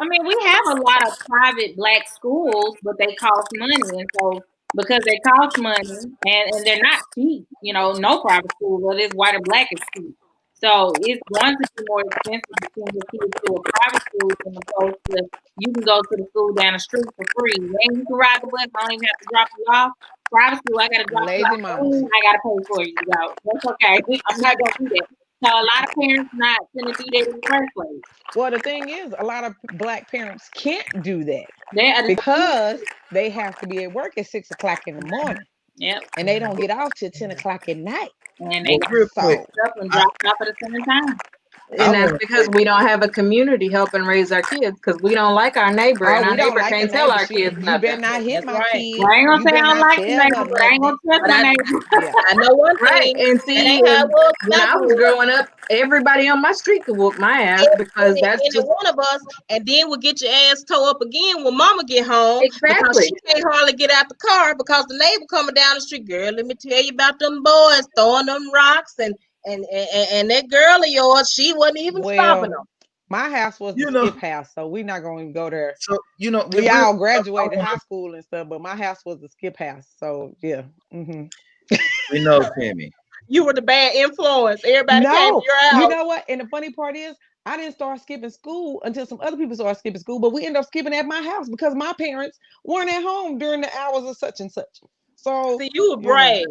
I mean, we have a lot of private Black schools, but they cost money. And so because they cost money and they're not cheap, no private school, whether it's white or Black, is cheap. So it's going to be more expensive to send your kids to a private school than opposed to you can go to the school down the street for free. And you can ride the bus. I don't even have to drop you off. Private school, I got to drop you Lazy off. mama. I got to pay for you to go. That's okay. I'm not going to do that. So a lot of parents not going to do that in the first place. Well, the thing is, a lot of Black parents can't do that They because they have to be at work at 6 o'clock in the morning. Yep. And they don't get off till 10 o'clock at night. And they got real quick, up and dropped off at the same time. And that's because we don't have a community helping raise our kids because we don't like our neighbor, and our we don't neighbor like can't the tell neighbor. our kids You nothing. better not hit That's my right. kid. Well, I ain't gonna You say I better don't not like the tell neighbor, her but I ain't gonna nothing. trust But my I, neighbor. Yeah. I know one Right. thing. And That see, ain't how it was when I was grew up. growing up, everybody on my street could whoop my ass because that's Any just one of us, and then we'll get your ass towed up again when mama get home because exactly. she can't hardly get out the car because the neighbor coming down the street. Girl, let me tell you about them boys throwing them rocks and that girl of yours, she wasn't even stopping them. My house was the skip house, so we're not going to go there. So We all graduated high school and stuff, but my house was the skip house. So yeah. we know, Timmy. You were the bad influence. Everybody came to No, your house. you know what? And the funny part is, I didn't start skipping school until some other people started skipping school, but we ended up skipping at my house because my parents weren't at home during the hours of such and such. So See, you were brave.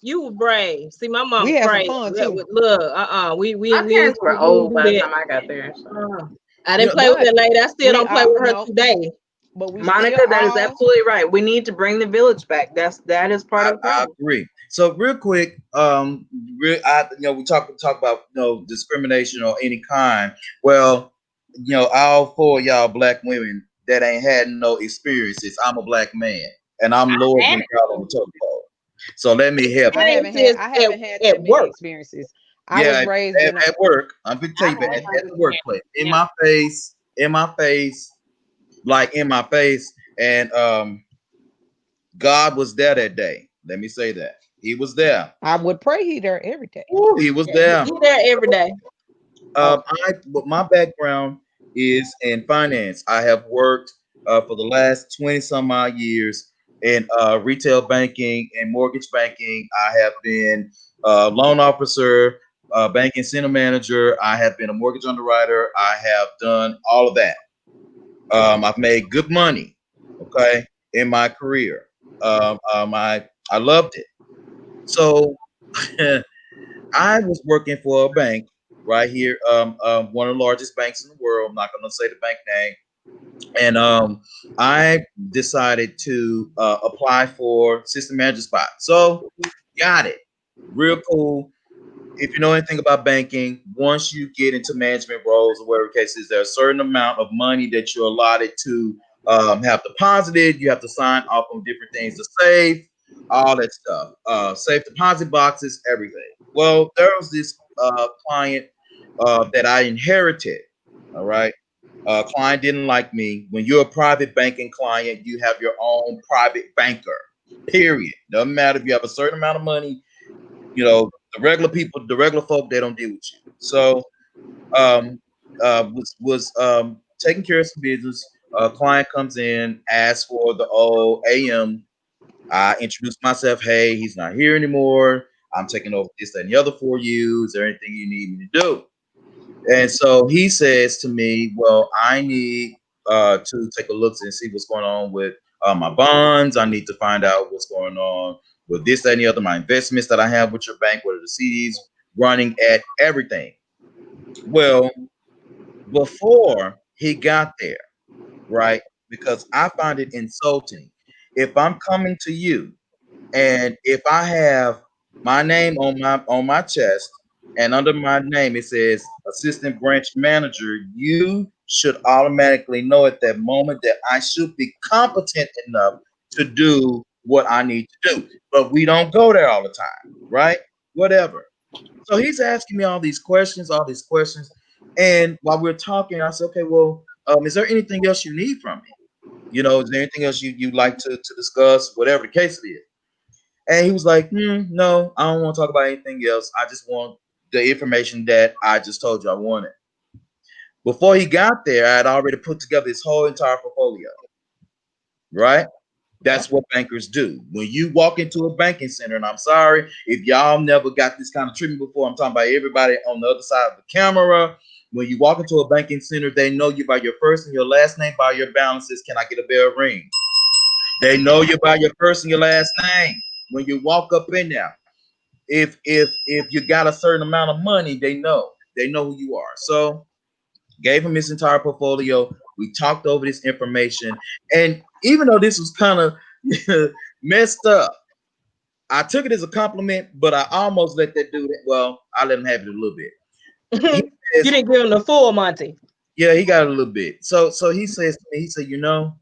You were brave. See, my mom we had some crazy. fun too. Look, we My parents were old by the do time that. I got there. So. I didn't play with that lady. I still don't play with her today. But we Monica, that is absolutely right. We need to bring the village back. That is part of the problem. I agree. So real quick, we talk about discrimination or any kind. Well, all four of y'all Black women that ain't had no experiences. I'm a Black man, and I'm lower than y'all on the totem pole. So let me help. I haven't had that many experiences. I was raised at work. I'm gonna tell you, at the workplace, in my face, like in my face, and God was there that day. Let me say that He was there. I would pray He there every day. Ooh, He was there. He there every day. My background is in finance. I have worked for the last 20 some odd years in retail banking and mortgage banking. I have been a loan officer, banking center manager. I have been a mortgage underwriter. I have done all of that. I've made good money, okay, in my career. I loved it. So I was working for a bank right here, one of the largest banks in the world. I'm not going to say the bank name. And I decided to apply for system manager spot. So got it. Real cool. If you know anything about banking, once you get into management roles or whatever the case is, there's a certain amount of money that you're allotted to have deposited. You have to sign off on different things to save, all that stuff. Safe deposit boxes, everything. Well, there was this client that I inherited. All right. Client didn't like me. When you're a private banking client, you have your own private banker, period. Doesn't matter if you have a certain amount of money. The regular people, the regular folk, they don't deal with you. So was taking care of some business. Client comes in, asks for the old AM. I introduce myself. Hey, he's not here anymore. I'm taking over this, that, and the other for you. Is there anything you need me to do? And so he says to me, well, I need to take a look and see what's going on with my bonds. I need to find out what's going on with this, that, and the other, my investments that I have with your bank, what are the CDs running at, everything. Well, before he got there, right? Because I find it insulting. If I'm coming to you and if I have my name on my chest and under my name it says assistant branch manager, you should automatically know at that moment that I should be competent enough to do what I need to do. But we don't go there all the time, right? Whatever. So he's asking me all these questions. And while we're talking, I said, okay, well, is there anything else you need from me? Is there anything else you'd like to discuss, whatever the case is? And he was like, no, I don't want to talk about anything else. I just want the information that I just told you I wanted. Before he got there, I had already put together his whole entire portfolio. Right? That's what bankers do. When you walk into a banking center, and I'm sorry if y'all never got this kind of treatment before, I'm talking about everybody on the other side of the camera. When you walk into a banking center, they know you by your first and your last name, by your balances. Can I get a bell ring? They know you by your first and your last name. When you walk up in there, if you got a certain amount of money, they know who you are. So gave him his entire portfolio. We talked over this information, and even though this was kind of messed up, I took it as a compliment, but I almost let that dude. Well, I let him have it a little bit. You didn't give him the full Monty. Yeah, he got a little bit. So he says to me, he said, no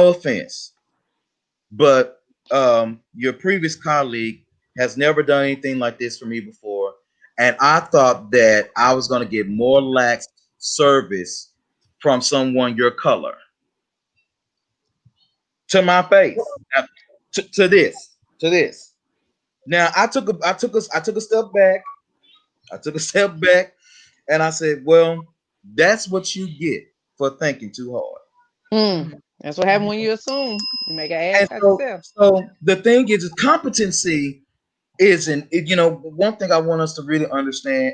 offense, but your previous colleague has never done anything like this for me before, and I thought that I was going to get more lax service from someone your color. To my face. Now, to this. Now I took a step back. I took a step back, and I said, "Well, that's what you get for thinking too hard." That's what happens when you assume. You make an ass out yourself. So the thing is, competency isn't. One thing I want us to really understand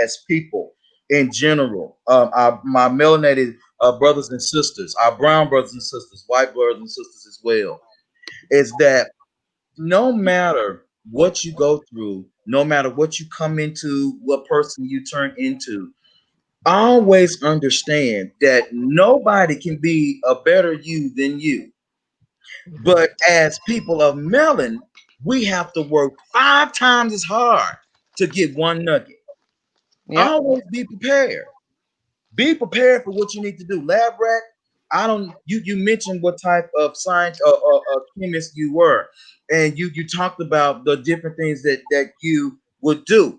as people in general, my melanated brothers and sisters, our brown brothers and sisters, white brothers and sisters as well, is that no matter what you go through, no matter what you come into, what person you turn into, always understand that nobody can be a better you than you. But as people of melon, we have to work 5 times as hard to get one nugget. Yep. Always be prepared. Be prepared for what you need to do. Lab rat, you mentioned what type of science or chemist you were, and you talked about the different things that you would do.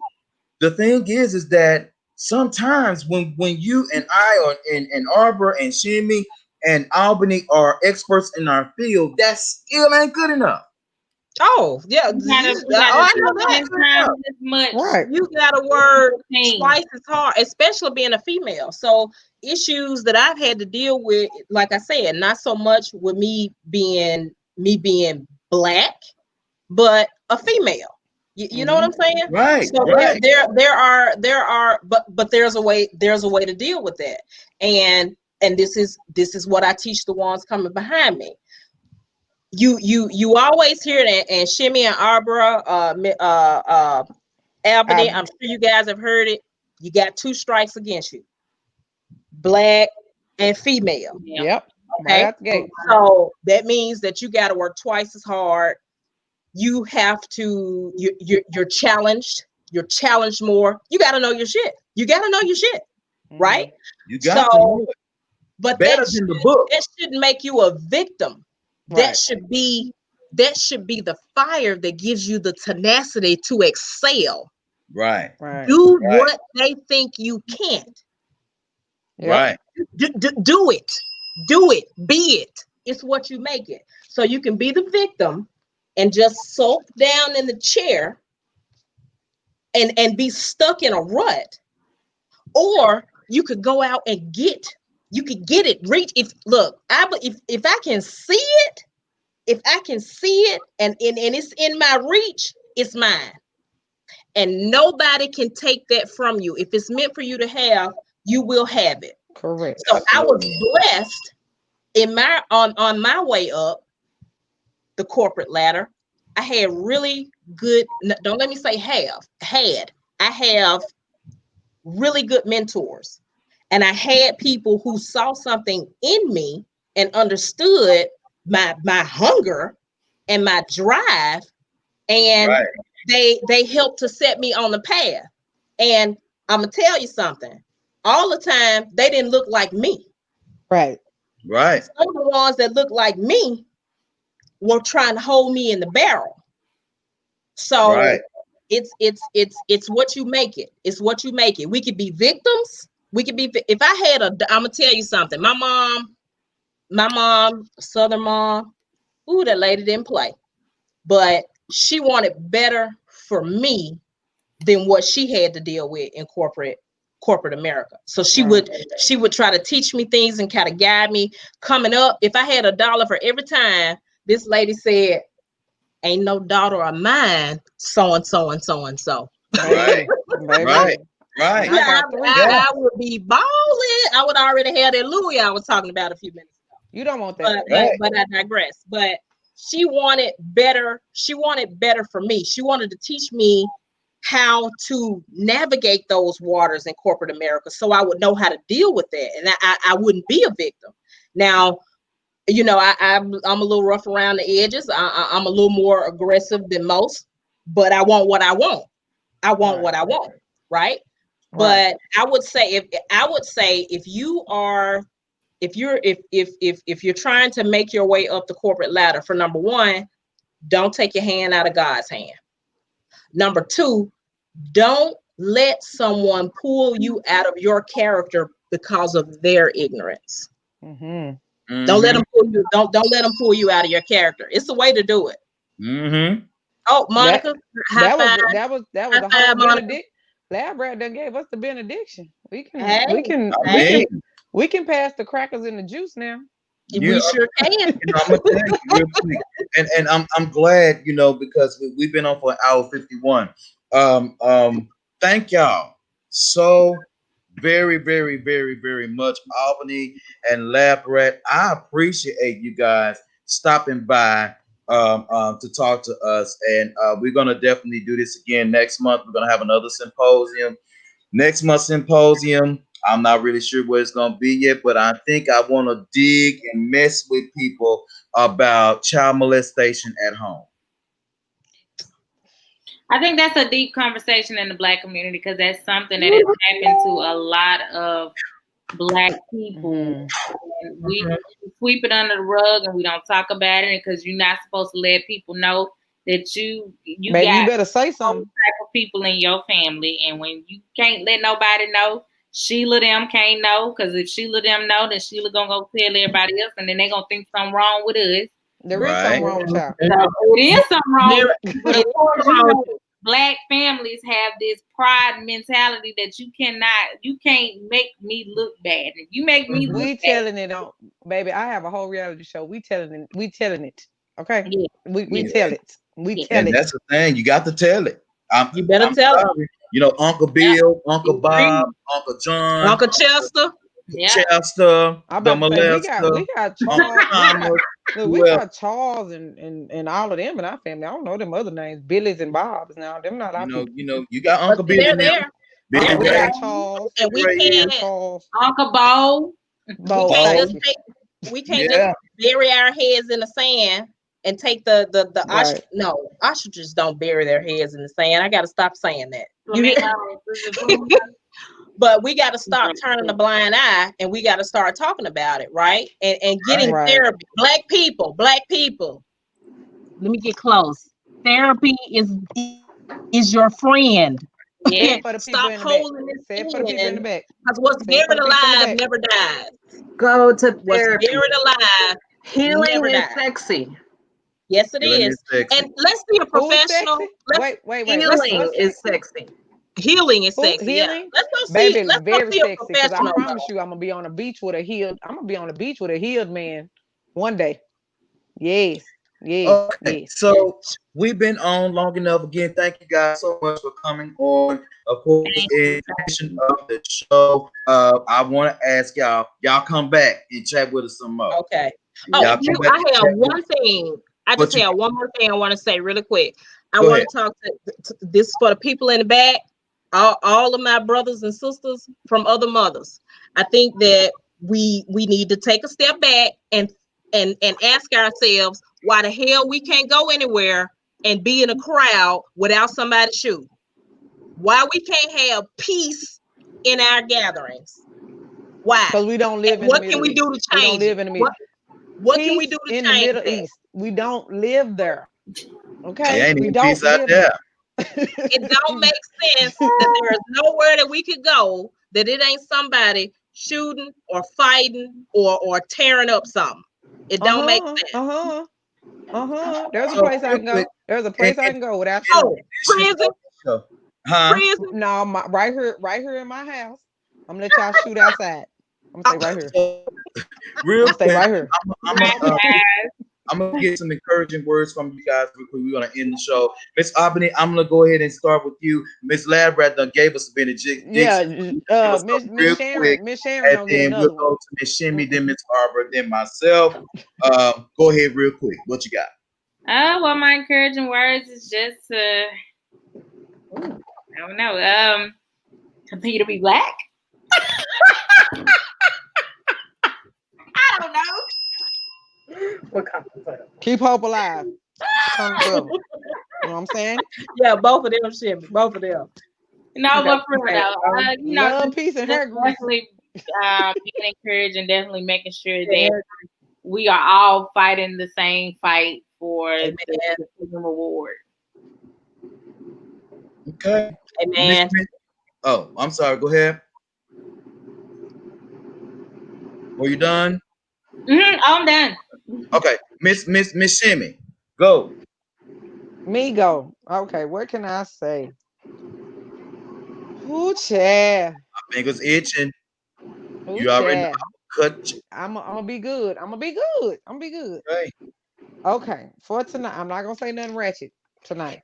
The thing is that sometimes when you and I are in Arbor and Shimmy and Albany are experts in our field, that still ain't good enough. Oh, yeah. I know that. Right. You gotta work twice as hard, especially being a female. So issues that I've had to deal with, like I said, not so much with me being black, but a female. You know what I'm saying? Right. So right. there are, but there's a way to deal with that. And this is what I teach the ones coming behind me. You always hear that, and Shimmy and Arbor, Albany, I'm sure you guys have heard it. You got 2 strikes against you, black and female. Yep. Okay. Right. So that means that you got to work twice as hard. You have to. You're challenged. You're challenged more. You got to know your shit. Right? You got to know it. But that shouldn't make you a victim. Right. That should be the fire that gives you the tenacity to excel. Right. Do what they think you can't. Yep. Right. Do it. Do it. Be it. It's what you make it. So you can be the victim and just sulk down in the chair and be stuck in a rut. Or you could go out and get it. Reach. If I can see it, and it's in my reach, it's mine. And nobody can take that from you. If it's meant for you to have, you will have it. Correct. So I was blessed on my way up the corporate ladder. I had really good, don't let me say I have really good mentors. And I had people who saw something in me and understood my hunger and my drive, and they helped to set me on the path. And I'm gonna tell you something. All the time, they didn't look like me. Right. Some of the ones that looked like me were trying to hold me in the barrel. So it's what you make it. It's what you make it. We could be victims. If I had I'm gonna tell you something. My mom, Southern mom, that lady didn't play. But she wanted better for me than what she had to deal with in corporate America. So she would try to teach me things and kind of guide me coming up. If I had $1 for every time this lady said, ain't no daughter of mine, so and so and so and so. Right, right. Yeah, I would be balling. I would already have that Louis I was talking about a few minutes ago. You don't want that. But I digress. But she wanted better. She wanted better for me. She wanted to teach me how to navigate those waters in corporate America so I would know how to deal with that. And I wouldn't be a victim. Now, you know, I'm a little rough around the edges. I'm a little more aggressive than most, but I want what I want. I want what I want, right? But I would say if you're trying to make your way up the corporate ladder, for number one, don't take your hand out of God's hand. Number two, don't let someone pull you out of your character because of their ignorance. Mm-hmm. Don't let them pull you. Don't let them pull you out of your character. It's the way to do it. Mm-hmm. Oh, Monica, that was the whole benediction. Lab Rat done gave us the benediction. We can pass the crackers and the juice now. We sure can. You know, I'm gonna tell you real quick, and I'm glad, you know, because we've been on for an hour 51. Thank y'all so very, very, very, very much, Albany and Lab Rat. I appreciate you guys stopping by to talk to us, and we're gonna definitely do this again next month. We're gonna have another symposium. Next month's symposium, I'm not really sure what it's gonna be yet, but I think I want to dig and mess with people about child molestation at home. I think that's a deep conversation in the Black community because that's something that has happened to a lot of Black people. And we sweep it under the rug and we don't talk about it because you're not supposed to let people know that you better say something. Type of people in your family, and when you can't let nobody know, Sheila them can't know, because if Sheila them know, then Sheila gonna go tell everybody else, and then they gonna think something wrong with us. There is something wrong with y'all. So it is something wrong. But of course, you know, Black families have this pride mentality that you can't make me look bad. If you make me look bad, telling it on, baby. I have a whole reality show. We telling it. Okay. Yeah. We tell it. We tell it. That's the thing. You got to tell it. You better tell it. You know, Uncle Bill, Uncle Bob, Uncle John, Uncle Chester. Chester, the molester. We got Charles. We got Charles and all of them in our family. I don't know them other names, Billy's and Bob's. Now them not our people. You know, you got Uncle Bill. They're there. We got Charles, and we can't. Uncle Bo. We can't just bury our heads in the sand and take the ostriches don't bury their heads in the sand. I got to stop saying that. But we got to stop turning a blind eye, and we got to start talking about it, right? And getting therapy. Black people. Let me get close. Therapy is your friend. Yeah. Stop holding it in. For the people in the back. Because what's buried alive never dies. Go to therapy. What's buried alive healing is sexy. Yes, it is. And let's be a professional. Wait. Healing is sexy. Healing is sexy. Healing? Yeah. Let's go see. Baby, let's very go see sexy. a professional. I promise you, I'm gonna be on a beach with a healed. I'm gonna be on a beach with a healed man one day. Yes. Okay. So we've been on long enough. Again, thank you guys so much for coming on. Of course, in addition of the show, I want to ask y'all come back and chat with us some more. Okay. I have one thing. I just have one more thing I want to say really quick. I want to talk to this for the people in the back. All of my brothers and sisters from other mothers. I think that we need to take a step back and ask ourselves why the hell we can't go anywhere and be in a crowd without somebody shooting. Why we can't have peace in our gatherings? Why? Because we don't live in what the can Middle we East. do to change? We don't live in the Middle. What can we do to in change the Middle East? We don't live there. Okay, we don't peace out there. It don't make sense that there is nowhere that we could go that it ain't somebody shooting or fighting or tearing up something. It don't make sense. There's a place I can go. There's a place I can go without prison. Prison? No, right here in my house. I'm gonna let y'all shoot outside. I'm gonna stay right here. Real stay right here. I'm gonna get some encouraging words from you guys before we're gonna end the show. Miss Albany, I'm gonna go ahead and start with you. Miss Labrat done gave us a benediction. Yeah, Real Miss quick, Sharon and don't get then we'll another one. go to Miss Shimmy, then Miss Barbara, then myself. Go ahead, real quick. What you got? Well, my encouraging words is just I don't know, continue to be black. I don't know. Keep hope alive. You know what I'm saying? Yeah, both of them, Shimmy. Both of them. No, but for real, you know, Love, peace, and hair grease. definitely being encouraged and definitely making sure that we are all fighting the same fight for the reward. Okay. Amen. Oh, I'm sorry. Go ahead. Were you done? I'm done. Okay, Miss Shimmy, go. Me go. Okay, what can I say? Ooh, Chad. My fingers itching. Ooh, You already know. Chad. Cut. I'm gonna be good. I'm gonna be good. I'm gonna be good. Okay. Okay, for tonight, I'm not gonna say nothing ratchet tonight.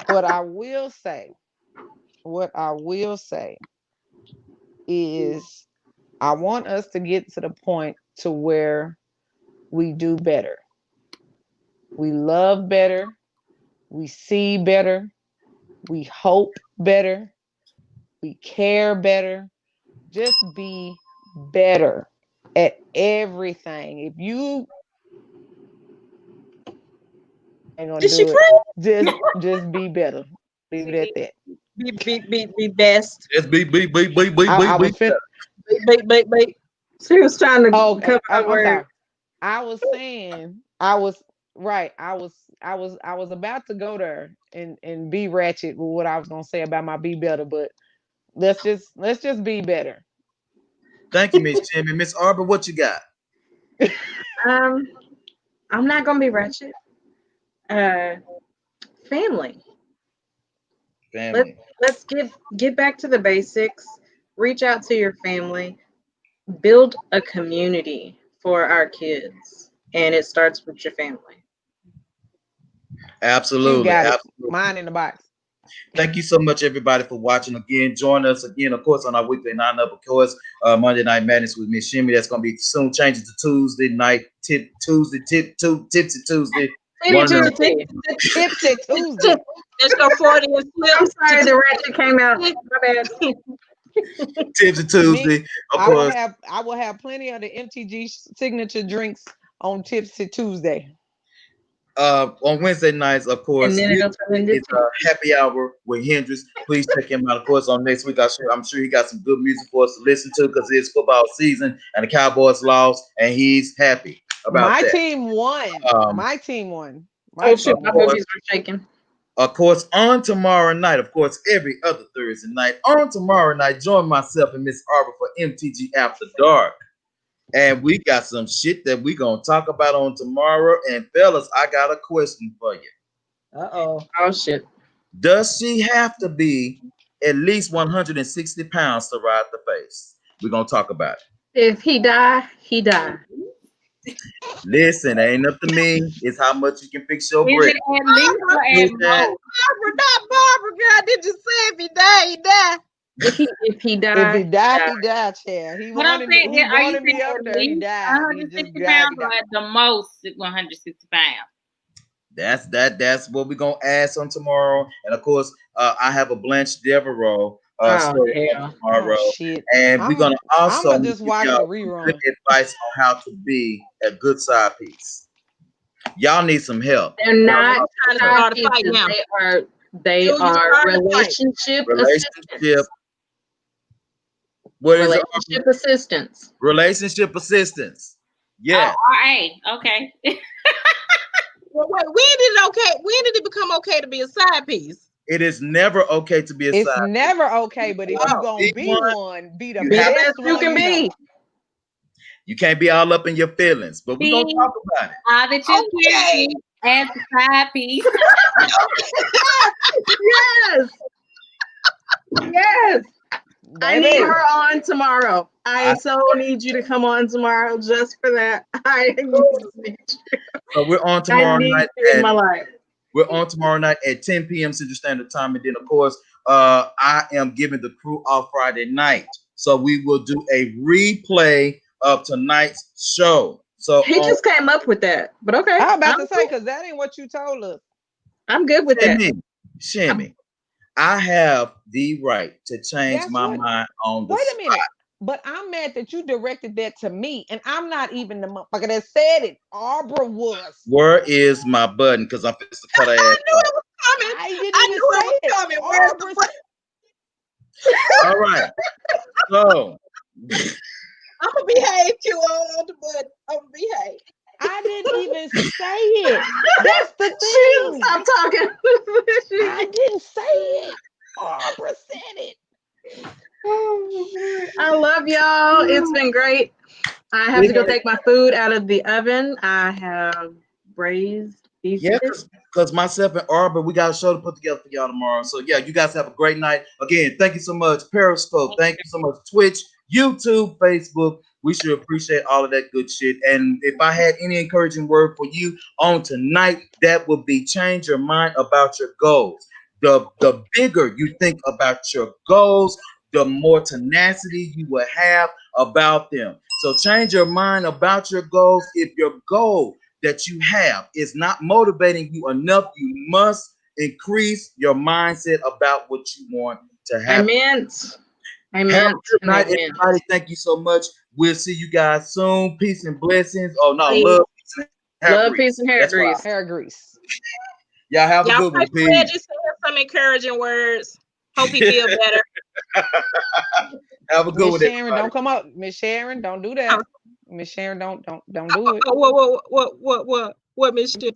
What I will say is I want us to get to the point to where we do better. We love better. We see better. We hope better. We care better. Just be better at everything. If you ain't gonna do it, just be better. Leave it at that. Be best. Just be. She was trying to Okay, cover the word. sorry. I was saying I was about to go there and be ratchet with what I was gonna say about my be better, but let's just be better. Thank you, Miss Jimmy. Miss Arbor, what you got? I'm not gonna be ratchet. Family. Let's get back to the basics. Reach out to your family. Build a community for our kids, and it starts with your family. Absolutely. You got it. Mine in the box. Thank you so much, everybody, for watching again. Join us again, of course, on our weekly 9-up, of course, Monday Night Madness with Miss Shimmy. That's going to be soon changing to Tuesday night, Tipsy Tuesday. Tipsy Tuesday. Let's go 40 and flip. I'm sorry, the ratchet came out. My bad. Tipsy Tuesday, of course. I will have plenty of the MTG signature drinks on Tipsy Tuesday. On Wednesday nights, of course, it's a happy hour with Hendrix. Please check him out. Of course, on next week, I'm sure he got some good music for us to listen to because it's football season and the Cowboys lost, and he's happy about my that. Team won. My team won. My emojis were shaking. Of course, on tomorrow night, of course, every other Thursday night, on tomorrow night, join myself and Miss Arbor for MTG After Dark. And we got some shit that we gonna talk about on tomorrow. And fellas, I got a question for you. Oh shit. Does she have to be at least 160 pounds to ride the face? We're gonna talk about it. If he die, he die. Listen, ain't up to me. It's how much you can fix your brick. Barbara, girl. Did you say if he die, he die? If he died, he died, Chad. He wanted me up there. He died. 160 pounds, or at the most 160 pounds. That's what we're gonna ask on tomorrow. And of course, I have a Blanche Devereaux story tomorrow. And we're gonna also just watch the rerun. Good advice on how to be a good side piece. Y'all need some help. They're not side pieces. They are relationship assistants. What is relationship assistance? Relationship assistance. Yeah. RA. Okay. Well, wait, when did it become okay to be a side piece? It is never okay to be a side piece. It's never okay, but if you're gonna be one, be the best you can be. You can't be all up in your feelings, but we're gonna talk about it. All that you can as a side piece. Yes. I need her on tomorrow. I so need you to come on tomorrow just for that. I need you. So we're on I tomorrow need night. you in my life. We're on tomorrow night at 10 p.m. Central Standard Time, and then of course, I am giving the crew off Friday night, so we will do a replay of tonight's show. So he just came up with that, but okay. I was about to say, because that ain't what you told us. I'm good with that. Shimmy, I have the right to change Guess my what? mind on the Wait a spot. minute. But I'm mad that you directed that to me, and I'm not even the motherfucker that said it. Arbor was. Where is my button? Because I'm supposed to cut her ass. I knew it was coming. I didn't I even knew say it was coming. Where's the button? All right. So I'm gonna behave, Q, on the button. I'm gonna behave. I didn't even say it. That's the She thing. stop talking. I didn't say it. Barbara said it. I love y'all. It's been great. I have to go take my food out of the oven. I have braised beef. yeah, because myself and Arbor, we got a show to put together for y'all tomorrow. So yeah, you guys have a great night. Again, thank you so much, Periscope. Thank you so much, Twitch, YouTube, Facebook. We should appreciate all of that good shit. And if I had any encouraging word for you on tonight, that would be change your mind about your goals. The bigger you think about your goals, the more tenacity you will have about them. So change your mind about your goals. If your goal that you have is not motivating you enough, you must increase your mindset about what you want to happen. Amen. Have a good night, everybody. Thank you so much. We'll see you guys soon. Peace and blessings. Oh no, love, peace, and hair grease. Peace, and hair grease. Hair grease. Y'all have a good one. Peace. Just some encouraging words. Hope he feel better. Have a good one. Miss Sharon, don't come up. Miss Sharon, don't do that. Miss Sharon, don't do it. What, Miss Sharon?